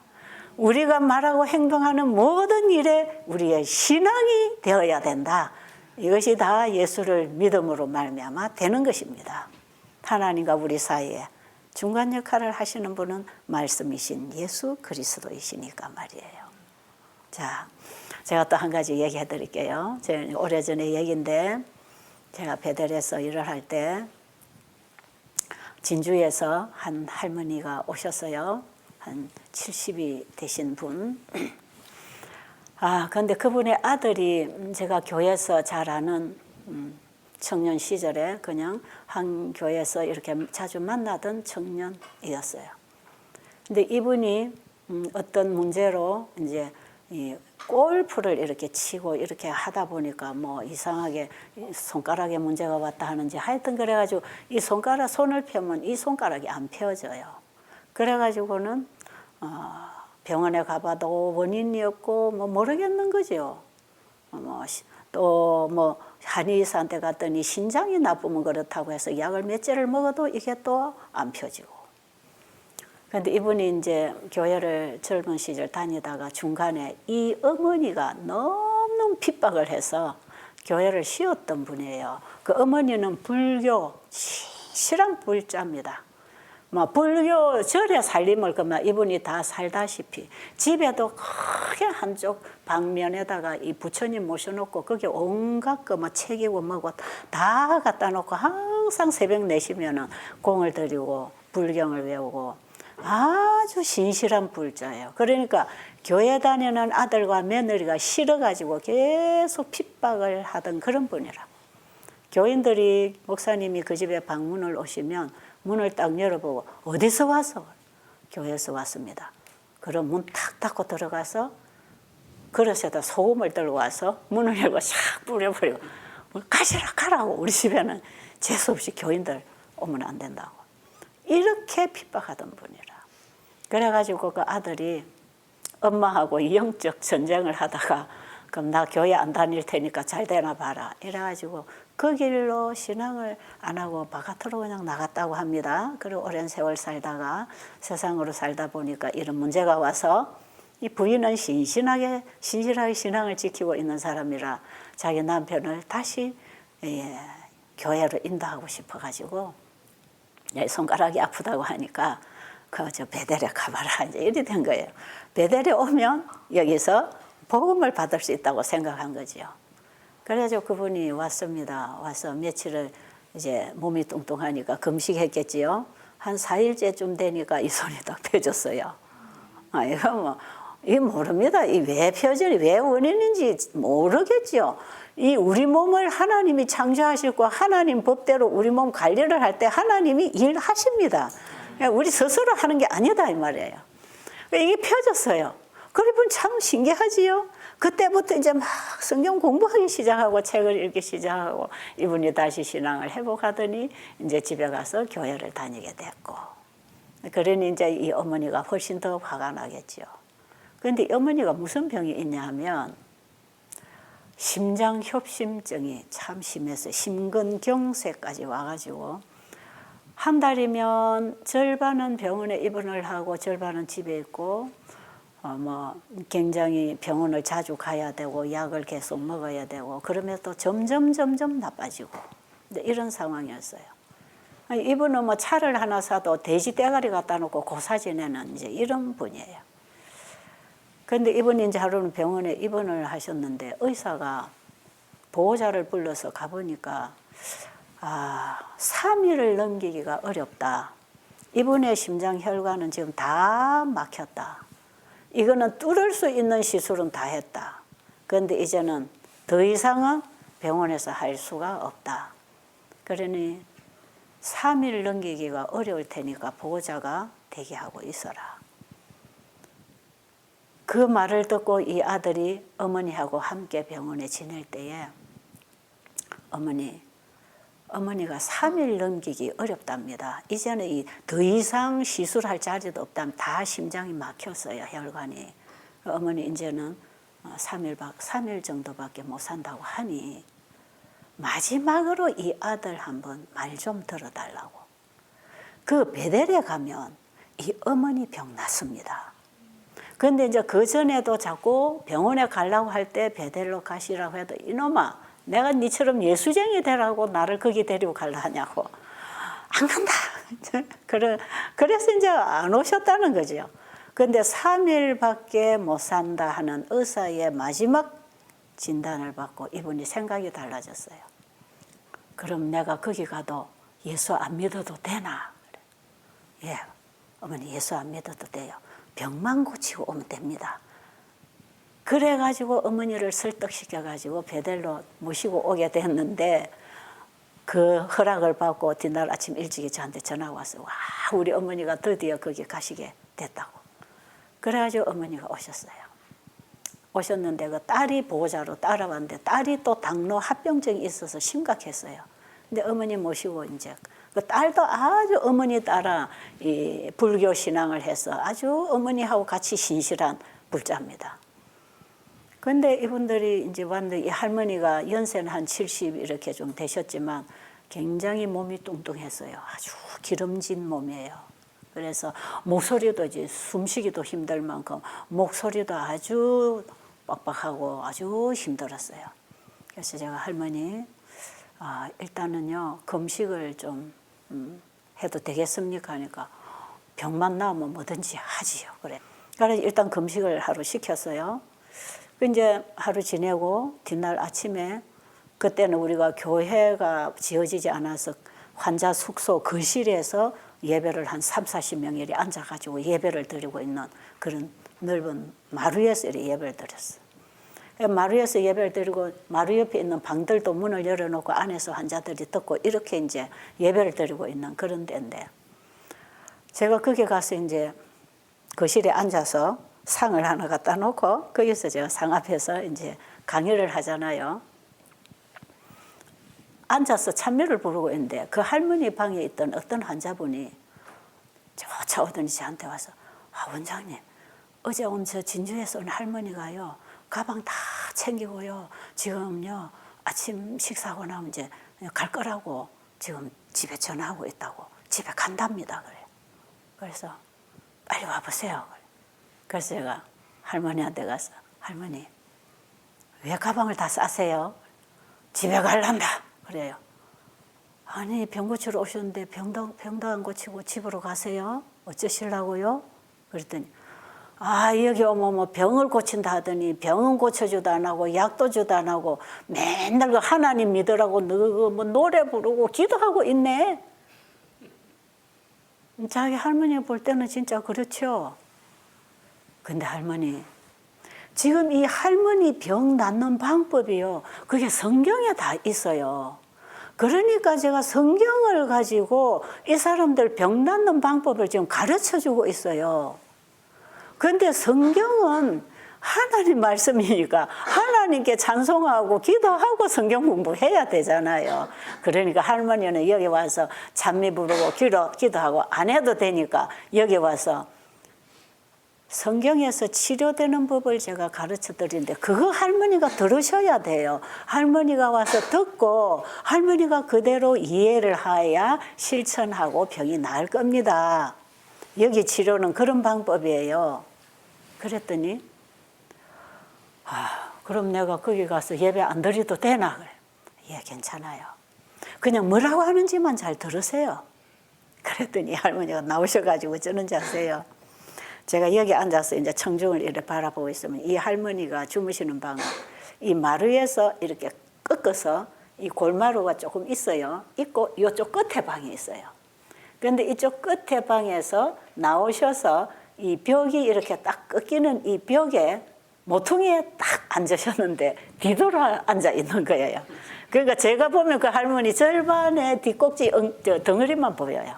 우리가 말하고 행동하는 모든 일에 우리의 신앙이 되어야 된다. 이것이 다 예수를 믿음으로 말미암아 되는 것입니다. 하나님과 우리 사이에 중간 역할을 하시는 분은 말씀이신 예수 그리스도이시니까 말이에요. 자, 제가 또 한 가지 얘기해 드릴게요. 오래전의 얘기인데 제가 베델에서 일을 할 때 진주에서 한 할머니가 오셨어요. 한 70이 되신 분. 근데 그분의 아들이 제가 교회에서 잘 아는 청년 시절에 그냥 한 교회에서 이렇게 자주 만나던 청년이었어요. 근데 이분이 어떤 문제로 이제 이 골프를 이렇게 치고 이렇게 하다 보니까 뭐 이상하게 손가락에 문제가 왔다 하는지 하여튼 그래가지고 이 손을 펴면 이 손가락이 안 펴져요. 그래가지고는 병원에 가봐도 원인이 없고 뭐 모르겠는 거죠. 또 뭐 한의사한테 갔더니 신장이 나쁘면 그렇다고 해서 약을 몇 개를 먹어도 이게 또 안 펴지고. 그런데 이분이 이제 교회를 젊은 시절 다니다가 중간에 이 어머니가 너무 핍박을 해서 교회를 쉬었던 분이에요. 그 어머니는 불교 신실한 불자입니다. 뭐 불교 절에 살림을 그만 이분이 다 살다시피 집에도 크게 한쪽 방면에다가 이 부처님 모셔놓고 거기 온갖 거뭐 책이고 뭐고 다 갖다 놓고 항상 새벽 4시면은 공을 들이고 불경을 외우고 아주 신실한 불자예요. 그러니까 교회 다니는 아들과 며느리가 싫어가지고 계속 핍박을 하던 그런 분이라고. 교인들이 목사님이 그 집에 방문을 오시면 문을 딱 열어보고 어디서 왔어? 교회에서 왔습니다. 그럼 문 탁 닫고 들어가서 그릇에다 소금을 들고 와서 문을 열고 샥 뿌려버리고 가라고. 우리 집에는 재수없이 교인들 오면 안 된다고. 이렇게 핍박하던 분이라. 그래가지고 그 아들이 엄마하고 영적 전쟁을 하다가 그럼 나 교회 안 다닐 테니까 잘 되나 봐라. 이래가지고 그 길로 신앙을 안 하고 바깥으로 그냥 나갔다고 합니다. 그리고 오랜 세월 살다가 세상으로 살다 보니까 이런 문제가 와서 이 부인은 신실하게 신앙을 지키고 있는 사람이라 자기 남편을 다시 교회로 인도하고 싶어가지고 손가락이 아프다고 하니까 저 베델에 가봐라 이제 이리 된 거예요. 베델에 오면 여기서 복음을 받을 수 있다고 생각한 거지요. 그래가지고 그분이 왔습니다. 와서 며칠을 이제 몸이 뚱뚱하니까 금식했겠지요. 한 4일째쯤 되니까 이 손이 딱 펴졌어요. 이거 뭐, 이 모릅니다. 이 왜 펴지니, 왜 원인인지 모르겠지요. 이 우리 몸을 하나님이 창조하시고 하나님 법대로 우리 몸 관리를 할 때 하나님이 일하십니다. 우리 스스로 하는 게 아니다 이 말이에요. 이게 펴졌어요. 그러면 참 신기하지요. 그때부터 이제 막 성경 공부하기 시작하고 책을 읽기 시작하고 이분이 다시 신앙을 회복하더니 이제 집에 가서 교회를 다니게 됐고. 그러니 이제 이 어머니가 훨씬 더 화가 나겠죠. 그런데 이 어머니가 무슨 병이 있냐 하면 심장협심증이 참 심해서 심근경색까지 와가지고 한 달이면 절반은 병원에 입원을 하고 절반은 집에 있고 뭐 굉장히 병원을 자주 가야 되고 약을 계속 먹어야 되고 그러면 또 점점 나빠지고 이런 상황이었어요. 이분은 뭐 차를 하나 사도 돼지 떼가리 갖다 놓고 고사 지내는 이제 이런 분이에요. 그런데 이분이 이제 하루는 병원에 입원을 하셨는데 의사가 보호자를 불러서 가보니까 3일을 넘기기가 어렵다. 이분의 심장 혈관은 지금 다 막혔다. 이거는 뚫을 수 있는 시술은 다 했다. 그런데 이제는 더 이상은 병원에서 할 수가 없다. 그러니 3일 넘기기가 어려울 테니까 보호자가 대기하고 있어라. 그 말을 듣고 이 아들이 어머니하고 함께 병원에 지낼 때에 어머니가 3일 넘기기 어렵답니다. 이제는 더 이상 시술할 자리도 없다면 다 심장이 막혔어요, 혈관이. 어머니 이제는 3일 정도밖에 못 산다고 하니 마지막으로 이 아들 한번 말 좀 들어달라고. 그 베델에 가면 이 어머니 병 낫습니다. 그런데 이제 그 전에도 자꾸 병원에 가려고 할 때 베델로 가시라고 해도 이놈아 내가 니처럼 예수쟁이 되라고 나를 거기 데리고 가려 하냐고. 안 간다. 그래서 이제 안 오셨다는 거죠. 그런데 3일밖에 못 산다 하는 의사의 마지막 진단을 받고 이분이 생각이 달라졌어요. 그럼 내가 거기 가도 예수 안 믿어도 되나? 예, 어머니 예수 안 믿어도 돼요. 병만 고치고 오면 됩니다. 그래가지고 어머니를 설득시켜가지고 베델로 모시고 오게 됐는데 그 허락을 받고 뒷날 아침 일찍이 저한테 전화가 왔어요. 와, 우리 어머니가 드디어 거기 가시게 됐다고. 그래가지고 어머니가 오셨어요. 오셨는데 그 딸이 보호자로 따라왔는데 딸이 또 당뇨 합병증이 있어서 심각했어요. 근데 어머니 모시고 이제 그 딸도 아주 어머니 따라 이 불교 신앙을 해서 아주 어머니하고 같이 신실한 불자입니다. 근데 이분들이 이제 왔는데 이 할머니가 연세는 한 70 이렇게 좀 되셨지만 굉장히 몸이 뚱뚱했어요. 아주 기름진 몸이에요. 그래서 목소리도 이제 숨쉬기도 힘들 만큼 목소리도 아주 빡빡하고 아주 힘들었어요. 그래서 제가 할머니 일단은요 금식을 좀 해도 되겠습니까? 하니까 병만 나오면 뭐든지 하지요. 그래. 그래서 일단 금식을 하루 시켰어요. 이제 하루 지내고 뒷날 아침에 그때는 우리가 교회가 지어지지 않아서 환자 숙소 거실에서 예배를 한 30-40명이 이렇게 앉아가지고 예배를 드리고 있는 그런 넓은 마루에서 이렇게 예배를 드렸어요. 마루에서 예배를 드리고 마루 옆에 있는 방들도 문을 열어놓고 안에서 환자들이 듣고 이렇게 이제 예배를 드리고 있는 그런 데인데 제가 거기 가서 이제 거실에 앉아서 상을 하나 갖다 놓고 거기서 제가 상 앞에서 이제 강의를 하잖아요. 앉아서 찬미를 부르고 있는데 그 할머니 방에 있던 어떤 환자분이 쫓아오더니 저한테 와서 원장님 어제 온 저 진주에서 온 할머니가요 가방 다 챙기고요 지금요 아침 식사하고 나면 이제 갈 거라고 지금 집에 전화하고 있다고 집에 간답니다 그래요. 그래서 빨리 와보세요. 그래서 제가 할머니한테 가서 할머니 왜 가방을 다 싸세요? 집에 갈란다 그래요. 아니 병 고치러 오셨는데 병도 안 고치고 집으로 가세요? 어쩌시려고요? 그랬더니 여기 오면 뭐 병을 고친다 하더니 병은 고쳐주도 안 하고 약도 주도 안 하고 맨날 그 하나님 믿으라고 뭐 노래 부르고 기도하고 있네. 자기 할머니 볼 때는 진짜 그렇죠. 근데 할머니 지금 이 할머니 병 낫는 방법이요 그게 성경에 다 있어요. 그러니까 제가 성경을 가지고 이 사람들 병 낫는 방법을 지금 가르쳐주고 있어요. 그런데 성경은 하나님 말씀이니까 하나님께 찬송하고 기도하고 성경 공부해야 되잖아요. 그러니까 할머니는 여기 와서 찬미 부르고 기도하고 안 해도 되니까 여기 와서 성경에서 치료되는 법을 제가 가르쳐 드리는데 그거 할머니가 들으셔야 돼요. 할머니가 와서 듣고 할머니가 그대로 이해를 해야 실천하고 병이 나을 겁니다. 여기 치료는 그런 방법이에요. 그랬더니 그럼 내가 거기 가서 예배 안 드려도 되나? 그래. 예, 괜찮아요. 그냥 뭐라고 하는지만 잘 들으세요. 그랬더니 할머니가 나오셔가지고 어쩌는지 아세요? 제가 여기 앉아서 이제 청중을 이렇게 바라보고 있으면 이 할머니가 주무시는 방은 이 마루에서 이렇게 꺾어서 이 골마루가 조금 있어요. 있고 이쪽 끝에 방이 있어요. 그런데 이쪽 끝에 방에서 나오셔서 이 벽이 이렇게 딱 꺾이는 이 벽에 모퉁이에 딱 앉으셨는데 뒤돌아 앉아 있는 거예요. 그러니까 제가 보면 그 할머니 절반의 뒷꼭지 덩어리만 보여요.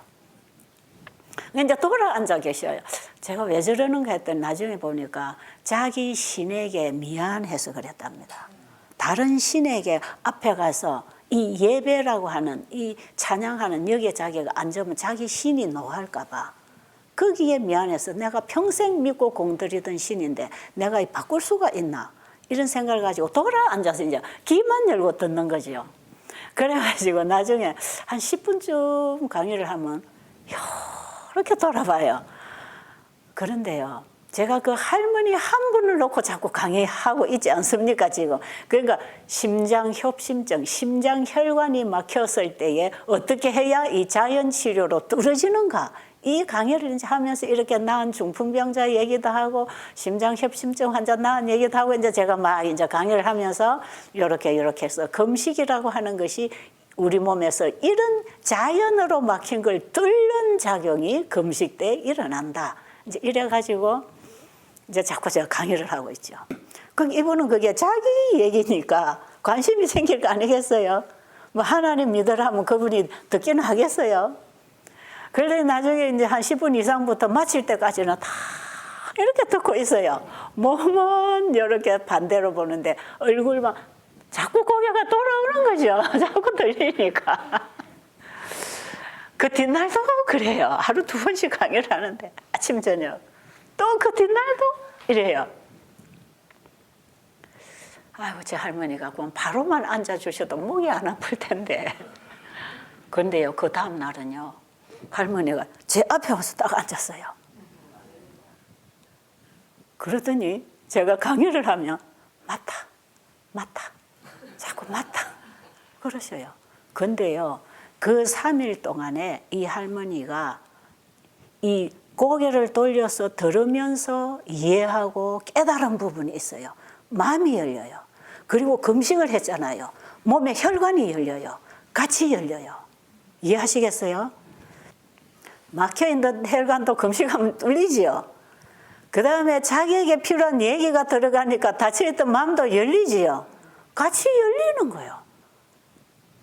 이제 돌아 앉아 계셔요. 제가 왜 저러는가 했더니 나중에 보니까 자기 신에게 미안해서 그랬답니다. 다른 신에게 앞에 가서 이 예배라고 하는 이 찬양하는 여기에 자기가 앉으면 자기 신이 노할까 봐 거기에 미안해서 내가 평생 믿고 공들이던 신인데 내가 바꿀 수가 있나 이런 생각을 가지고 돌아 앉아서 이제 귀만 열고 듣는 거죠. 그래가지고 나중에 한 10분쯤 강의를 하면 이렇게 돌아봐요. 그런데요, 제가 그 할머니 한 분을 놓고 자꾸 강의하고 있지 않습니까, 지금? 그러니까 심장협심증, 심장혈관이 막혔을 때에 어떻게 해야 이 자연치료로 뚫어지는가? 이 강의를 이제 하면서 이렇게 나은 중풍병자 얘기도 하고, 심장협심증 환자 나은 얘기도 하고, 이제 제가 막 이제 강의를 하면서 이렇게 해서 금식이라고 하는 것이 우리 몸에서 이런 자연으로 막힌 걸 뚫는 작용이 금식 때 일어난다. 이제 이래가지고 이제 자꾸 제가 강의를 하고 있죠. 그럼 이분은 그게 자기 얘기니까 관심이 생길 거 아니겠어요? 뭐 하나님 믿으라면 그분이 듣기는 하겠어요? 그러더니 나중에 이제 한 10분 이상부터 마칠 때까지는 다 이렇게 듣고 있어요. 몸은 이렇게 반대로 보는데 얼굴만 자꾸 고개가 돌아오는 거죠. 자꾸 들리니까. 그 뒷날도 그래요. 하루 2번씩 강의를 하는데 아침 저녁 또 그 뒷날도 이래요. 아이고 제 할머니가 그럼 바로만 앉아주셔도 목이 안 아플 텐데. 근데요 그 다음 날은요 할머니가 제 앞에 와서 딱 앉았어요. 그러더니 제가 강의를 하면 맞다 자꾸 맞다 그러셔요. 근데요 그 3일 동안에 이 할머니가 이 고개를 돌려서 들으면서 이해하고 깨달은 부분이 있어요. 마음이 열려요. 그리고 금식을 했잖아요. 몸의 혈관이 열려요. 같이 열려요. 이해하시겠어요? 막혀있는 혈관도 금식하면 뚫리지요. 그 다음에 자기에게 필요한 얘기가 들어가니까 닫혀있던 마음도 열리지요. 같이 열리는 거예요.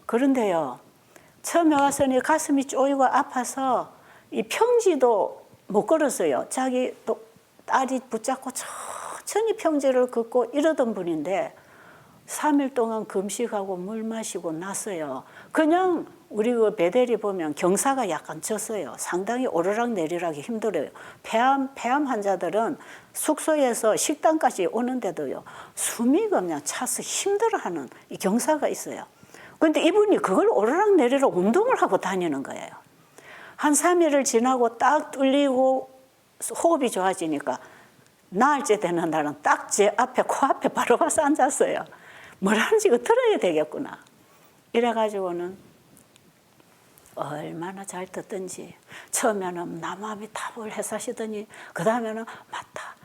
그런데요, 처음에 와서는 가슴이 쪼이고 아파서 이 평지도 못 걸었어요. 자기 또 딸이 붙잡고 천천히 평지를 걷고 이러던 분인데 3일 동안 금식하고 물 마시고 났어요. 그냥 우리 그 베델이 보면 경사가 약간 졌어요. 상당히 오르락 내리락이 힘들어요. 폐암 환자들은 숙소에서 식당까지 오는데도요, 숨이 그냥 차서 힘들어하는 이 경사가 있어요. 그런데 이분이 그걸 오르락 내리락 운동을 하고 다니는 거예요. 한 3일을 지나고 딱 뚫리고 호흡이 좋아지니까 나흘째 되는 날은 딱 제 앞에 코앞에 바로 가서 앉았어요. 뭘 하는지 이거 들어야 되겠구나. 이래가지고는 얼마나 잘 듣던지 처음에는 나 마음이 답을 해사시더니 그 다음에는 맞다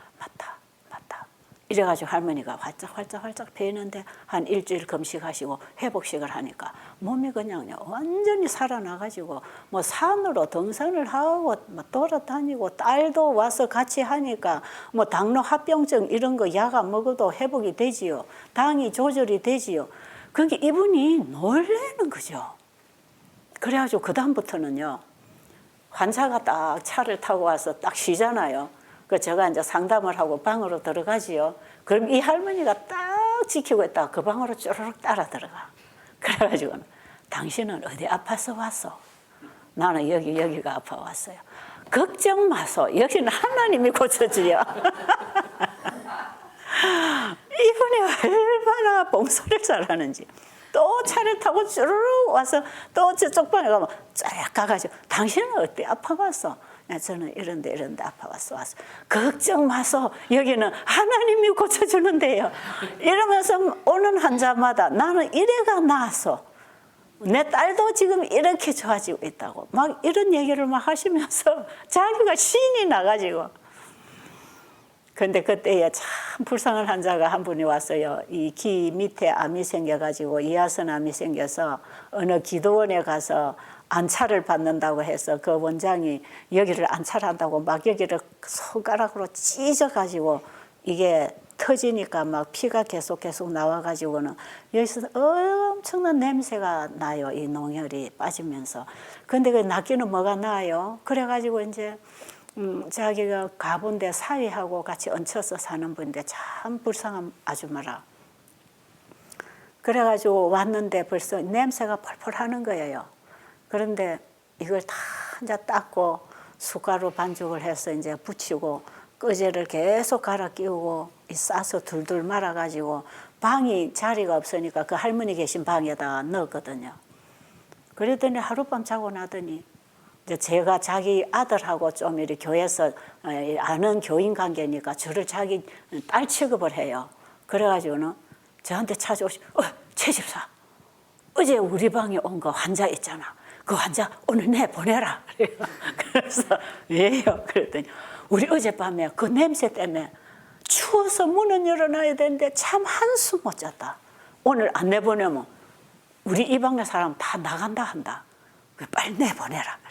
이래가지고 할머니가 활짝 배이는데 한 일주일 금식하시고 회복식을 하니까 몸이 그냥 완전히 살아나가지고 뭐 산으로 등산을 하고 뭐 돌아다니고 딸도 와서 같이 하니까 뭐 당뇨 합병증 이런 거 약 안 먹어도 회복이 되지요. 당이 조절이 되지요. 그러니까 이분이 놀라는 거죠. 그래가지고 그 다음부터는요, 환자가 딱 차를 타고 와서 딱 쉬잖아요. 그 제가 이제 상담을 하고 방으로 들어가지요. 그럼 이 할머니가 딱 지키고 있다가 그 방으로 쪼르륵 따라 들어가. 그래가지고는 당신은 어디 아파서 왔어? 나는 여기가 아파 왔어요. 걱정 마소. 여기는 하나님이 고쳐주요. 이분이 얼마나 봉사를 잘하는지. 또 차를 타고 쭈르륵 와서 또 저쪽 방에 가면 쫙 가가지고 당신은 어디 아파왔어? 저는 이런데 아파왔어. 걱정 마소. 여기는 하나님이 고쳐주는데요. 이러면서 오는 환자마다 나는 이래가 나았어. 내 딸도 지금 이렇게 좋아지고 있다고. 막 이런 얘기를 막 하시면서 자기가 신이 나가지고. 근데 그때에 참 불쌍한 환자가 한 분이 왔어요. 이 귀 밑에 암이 생겨가지고 이하선 암이 생겨서 어느 기도원에 가서 안차를 받는다고 해서 그 원장이 여기를 안차한다고 막 여기를 손가락으로 찢어가지고 이게 터지니까 막 피가 계속 나와가지고는 여기서 엄청난 냄새가 나요. 이 농혈이 빠지면서. 근데 그 낫기는 뭐가 나요? 그래가지고 이제 자기가 가본데 사위하고 같이 얹혀서 사는 분인데 참 불쌍한 아줌마라. 그래가지고 왔는데 벌써 냄새가 펄펄 하는 거예요. 그런데 이걸 다 이제 닦고 숟가루 반죽을 해서 이제 붙이고 끄제를 계속 갈아 끼우고 싸서 둘둘 말아가지고 방이 자리가 없으니까 그 할머니 계신 방에다가 넣었거든요. 그랬더니 하룻밤 자고 나더니 이제 제가 자기 아들하고 좀 이렇게 교회에서 아는 교인 관계니까 저를 자기 딸 취급을 해요. 그래가지고는 저한테 찾아오시고 최 집사 어제 우리 방에 온 거 환자 있잖아. 그 환자 오늘 내 보내라. 그래서 왜요? 그랬더니 우리 어젯밤에 그 냄새 때문에 추워서 문은 열어놔야 되는데 참 한숨 못 잤다. 오늘 안 내보내면 우리 이 방에 사람 다 나간다 한다. 빨리 내보내라.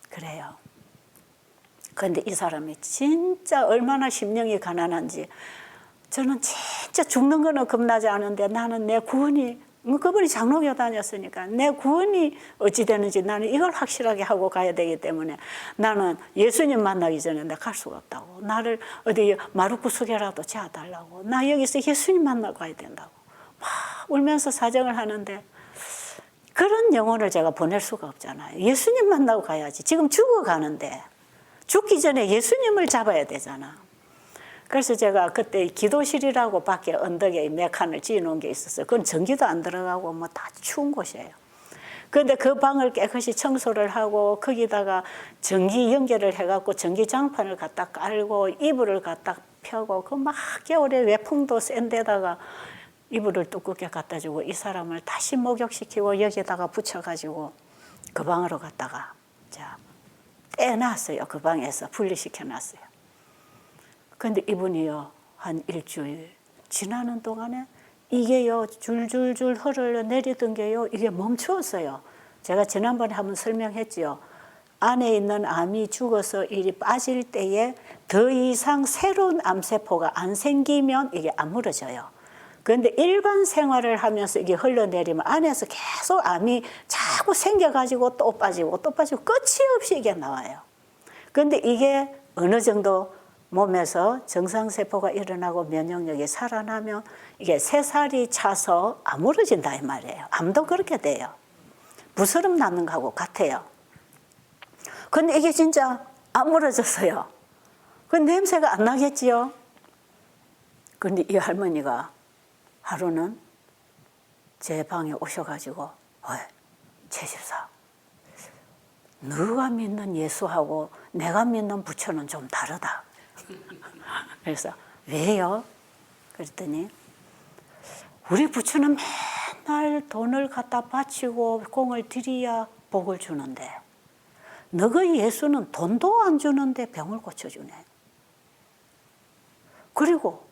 그래요. 그런데 이 사람이 진짜 얼마나 심령이 가난한지 저는 진짜 죽는 거는 겁나지 않은데 나는 내 구원이 그분이 장로교 다녔으니까 내 구원이 어찌 되는지 나는 이걸 확실하게 하고 가야 되기 때문에 나는 예수님 만나기 전에 내가 갈 수가 없다고. 나를 어디 마루구석에라도 재워달라고. 나 여기서 예수님 만나고 가야 된다고. 막 울면서 사정을 하는데 그런 영혼을 제가 보낼 수가 없잖아요. 예수님 만나고 가야지. 지금 죽어가는데 죽기 전에 예수님을 잡아야 되잖아. 그래서 제가 그때 기도실이라고 밖에 언덕에 몇 칸을 지어놓은 게 있었어요. 그건 전기도 안 들어가고 뭐 다 추운 곳이에요. 그런데 그 방을 깨끗이 청소를 하고 거기다가 전기 연결을 해갖고 전기장판을 갖다 깔고 이불을 갖다 펴고 그 막 겨울에 외풍도 센 데다가 이불을 두껍게 갖다 주고 이 사람을 다시 목욕시키고 여기다가 붙여가지고 그 방으로 갔다가 자 떼놨어요. 그 방에서 분리시켜놨어요. 근데 이분이요 한 일주일 지나는 동안에 이게요 줄줄줄 흘러내리던 게요 이게 멈추었어요. 제가 지난번에 한번 설명했지요. 안에 있는 암이 죽어서 이리 빠질 때에 더 이상 새로운 암세포가 안 생기면 이게 안 무너져요. 그런데 일반 생활을 하면서 이게 흘러내리면 안에서 계속 암이 자꾸 생겨가지고 또 빠지고 또 빠지고 끝이 없이 이게 나와요. 그런데 이게 어느 정도 몸에서 정상세포가 일어나고 면역력이 살아나면 이게 새살이 차서 안 무너진다 이 말이에요. 암도 그렇게 돼요. 부스럼 나는 거하고 같아요. 근데 이게 진짜 안 무너졌어요. 그 냄새가 안 나겠지요. 근데 이 할머니가 하루는 제 방에 오셔가지고 최 집사 너가 믿는 예수하고 내가 믿는 부처는 좀 다르다. 그래서 왜요? 그랬더니 우리 부처는 맨날 돈을 갖다 바치고 공을 들여야 복을 주는데 너가 예수는 돈도 안 주는데 병을 고쳐주네. 그리고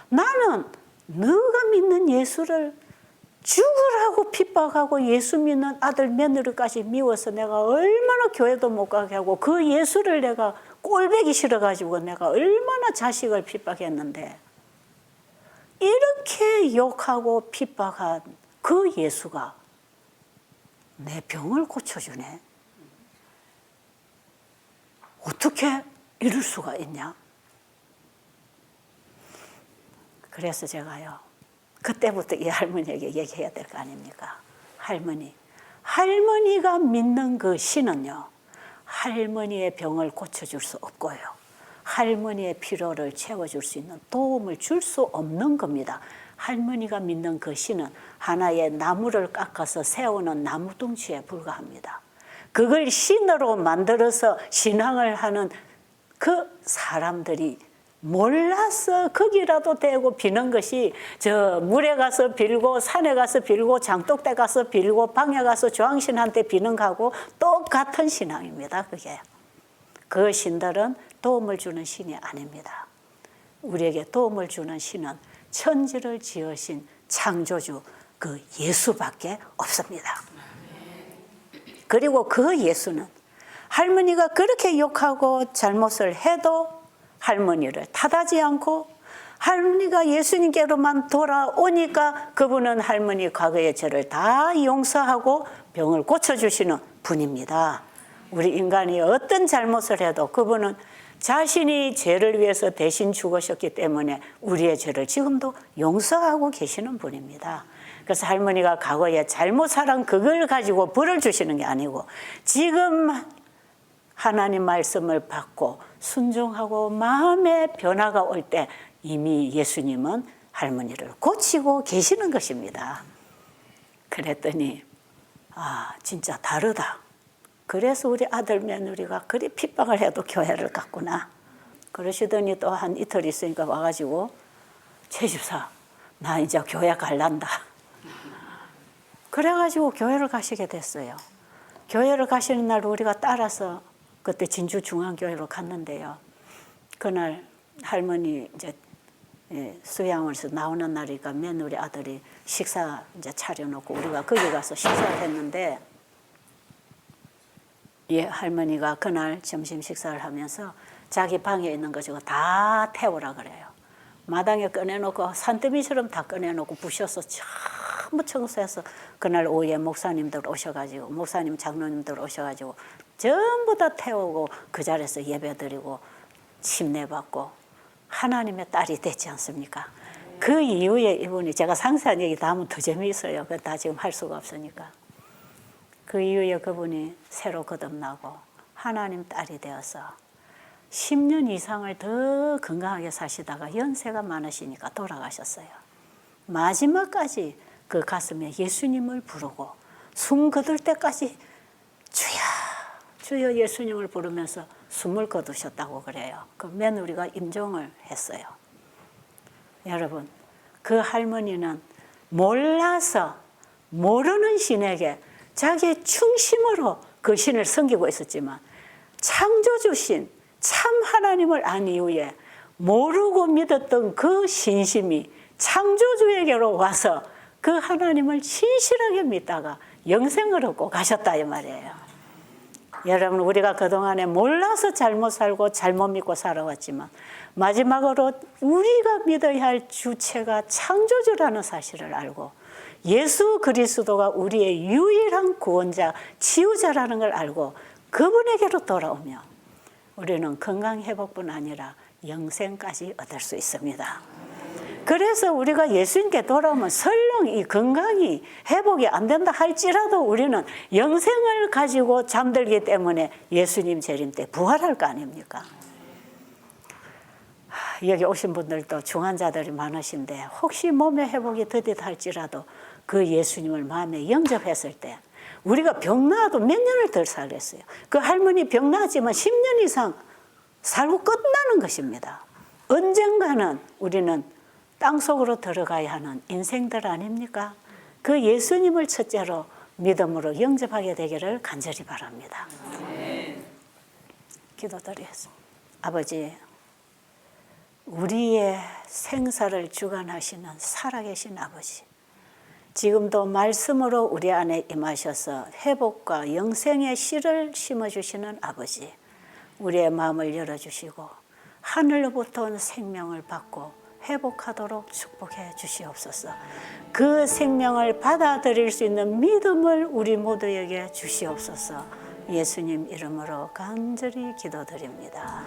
나는 너가 믿는 예수를 죽으라고 핍박하고 예수 믿는 아들 며느리까지 미워서 내가 얼마나 교회도 못 가게 하고 그 예수를 내가 꼴보기 싫어가지고 내가 얼마나 자식을 핍박했는데 이렇게 욕하고 핍박한 그 예수가 내 병을 고쳐주네. 어떻게 이럴 수가 있냐? 그래서 제가요. 그때부터 이 할머니에게 얘기해야 될 거 아닙니까? 할머니가 믿는 그 신은요. 할머니의 병을 고쳐줄 수 없고요. 할머니의 필요를 채워줄 수 있는 도움을 줄 수 없는 겁니다. 할머니가 믿는 그 신은 하나의 나무를 깎아서 세우는 나무둥치에 불과합니다. 그걸 신으로 만들어서 신앙을 하는 그 사람들이 몰라서 거기라도 대고 비는 것이 저 물에 가서 빌고 산에 가서 빌고 장독대 가서 빌고 방에 가서 조항신한테 비는 거하고 똑같은 신앙입니다. 그게. 그 신들은 도움을 주는 신이 아닙니다. 우리에게 도움을 주는 신은 천지를 지으신 창조주 그 예수밖에 없습니다. 그리고 그 예수는 할머니가 그렇게 욕하고 잘못을 해도 할머니를 탓하지 않고 할머니가 예수님께로만 돌아오니까 그분은 할머니 과거의 죄를 다 용서하고 병을 고쳐주시는 분입니다. 우리 인간이 어떤 잘못을 해도 그분은 자신이 죄를 위해서 대신 죽으셨기 때문에 우리의 죄를 지금도 용서하고 계시는 분입니다. 그래서 할머니가 과거에 잘못한 그걸 가지고 벌을 주시는 게 아니고 지금 하나님 말씀을 받고 순종하고 마음의 변화가 올 때 이미 예수님은 할머니를 고치고 계시는 것입니다. 그랬더니 진짜 다르다. 그래서 우리 아들 며느리가 그리 핍박을 해도 교회를 갔구나. 그러시더니 또 한 이틀 있으니까 와가지고 최 집사 나 이제 교회 갈란다. 그래가지고 교회를 가시게 됐어요. 교회를 가시는 날 우리가 따라서 그때 진주중앙교회로 갔는데요. 그날 할머니 이제 수양을 해서 나오는 날이니까 며느리 아들이 식사 이제 차려놓고 우리가 거기 가서 식사를 했는데 할머니가 그날 점심 식사를 하면서 자기 방에 있는 거 저거 다 태우라 그래요. 마당에 꺼내놓고 산더미처럼 다 꺼내놓고 부셔서 전부 청소해서 그날 오후에 목사님들 오셔가지고 목사님 장로님들 오셔가지고 전부 다 태우고 그 자리에서 예배드리고 침례받고 하나님의 딸이 됐지 않습니까? 그 이후에 이분이 제가 상세한 얘기 다 하면 더 재미있어요. 그거 다 지금 할 수가 없으니까. 그 이후에 그분이 새로 거듭나고 하나님 딸이 되어서 10년 이상을 더 건강하게 사시다가 연세가 많으시니까 돌아가셨어요. 마지막까지 그 가슴에 예수님을 부르고 숨 거둘 때까지 주여 주여 예수님을 부르면서 숨을 거두셨다고 그래요. 그 며느리가 임종을 했어요. 여러분 그 할머니는 몰라서 모르는 신에게 자기의 충심으로 그 신을 섬기고 있었지만 창조주신 참 하나님을 안 이후에 모르고 믿었던 그 신심이 창조주에게로 와서 그 하나님을 신실하게 믿다가 영생을 얻고 가셨다 이 말이에요. 여러분, 우리가 그동안에 몰라서 잘못 살고 잘못 믿고 살아왔지만 마지막으로 우리가 믿어야 할 주체가 창조주라는 사실을 알고 예수 그리스도가 우리의 유일한 구원자, 치유자라는 걸 알고 그분에게로 돌아오며 우리는 건강 회복뿐 아니라 영생까지 얻을 수 있습니다. 그래서 우리가 예수님께 돌아오면 설령 이 건강이 회복이 안 된다 할지라도 우리는 영생을 가지고 잠들기 때문에 예수님 재림 때 부활할 거 아닙니까? 여기 오신 분들도 중환자들이 많으신데 혹시 몸의 회복이 더디다 할지라도 그 예수님을 마음에 영접했을 때 우리가 병 나아도 몇 년을 더 살겠어요. 그 할머니 병 나았지만 10년 이상 살고 끝나는 것입니다. 언젠가는 우리는 땅속으로 들어가야 하는 인생들 아닙니까? 그 예수님을 첫째로 믿음으로 영접하게 되기를 간절히 바랍니다. 기도드리겠습니다. 아버지, 우리의 생사를 주관하시는 살아계신 아버지, 지금도 말씀으로 우리 안에 임하셔서 회복과 영생의 씨를 심어주시는 아버지, 우리의 마음을 열어주시고 하늘로부터 온 생명을 받고 회복하도록 축복해 주시옵소서. 그 생명을 받아들일 수 있는 믿음을 우리 모두에게 주시옵소서. 예수님 이름으로 간절히 기도드립니다.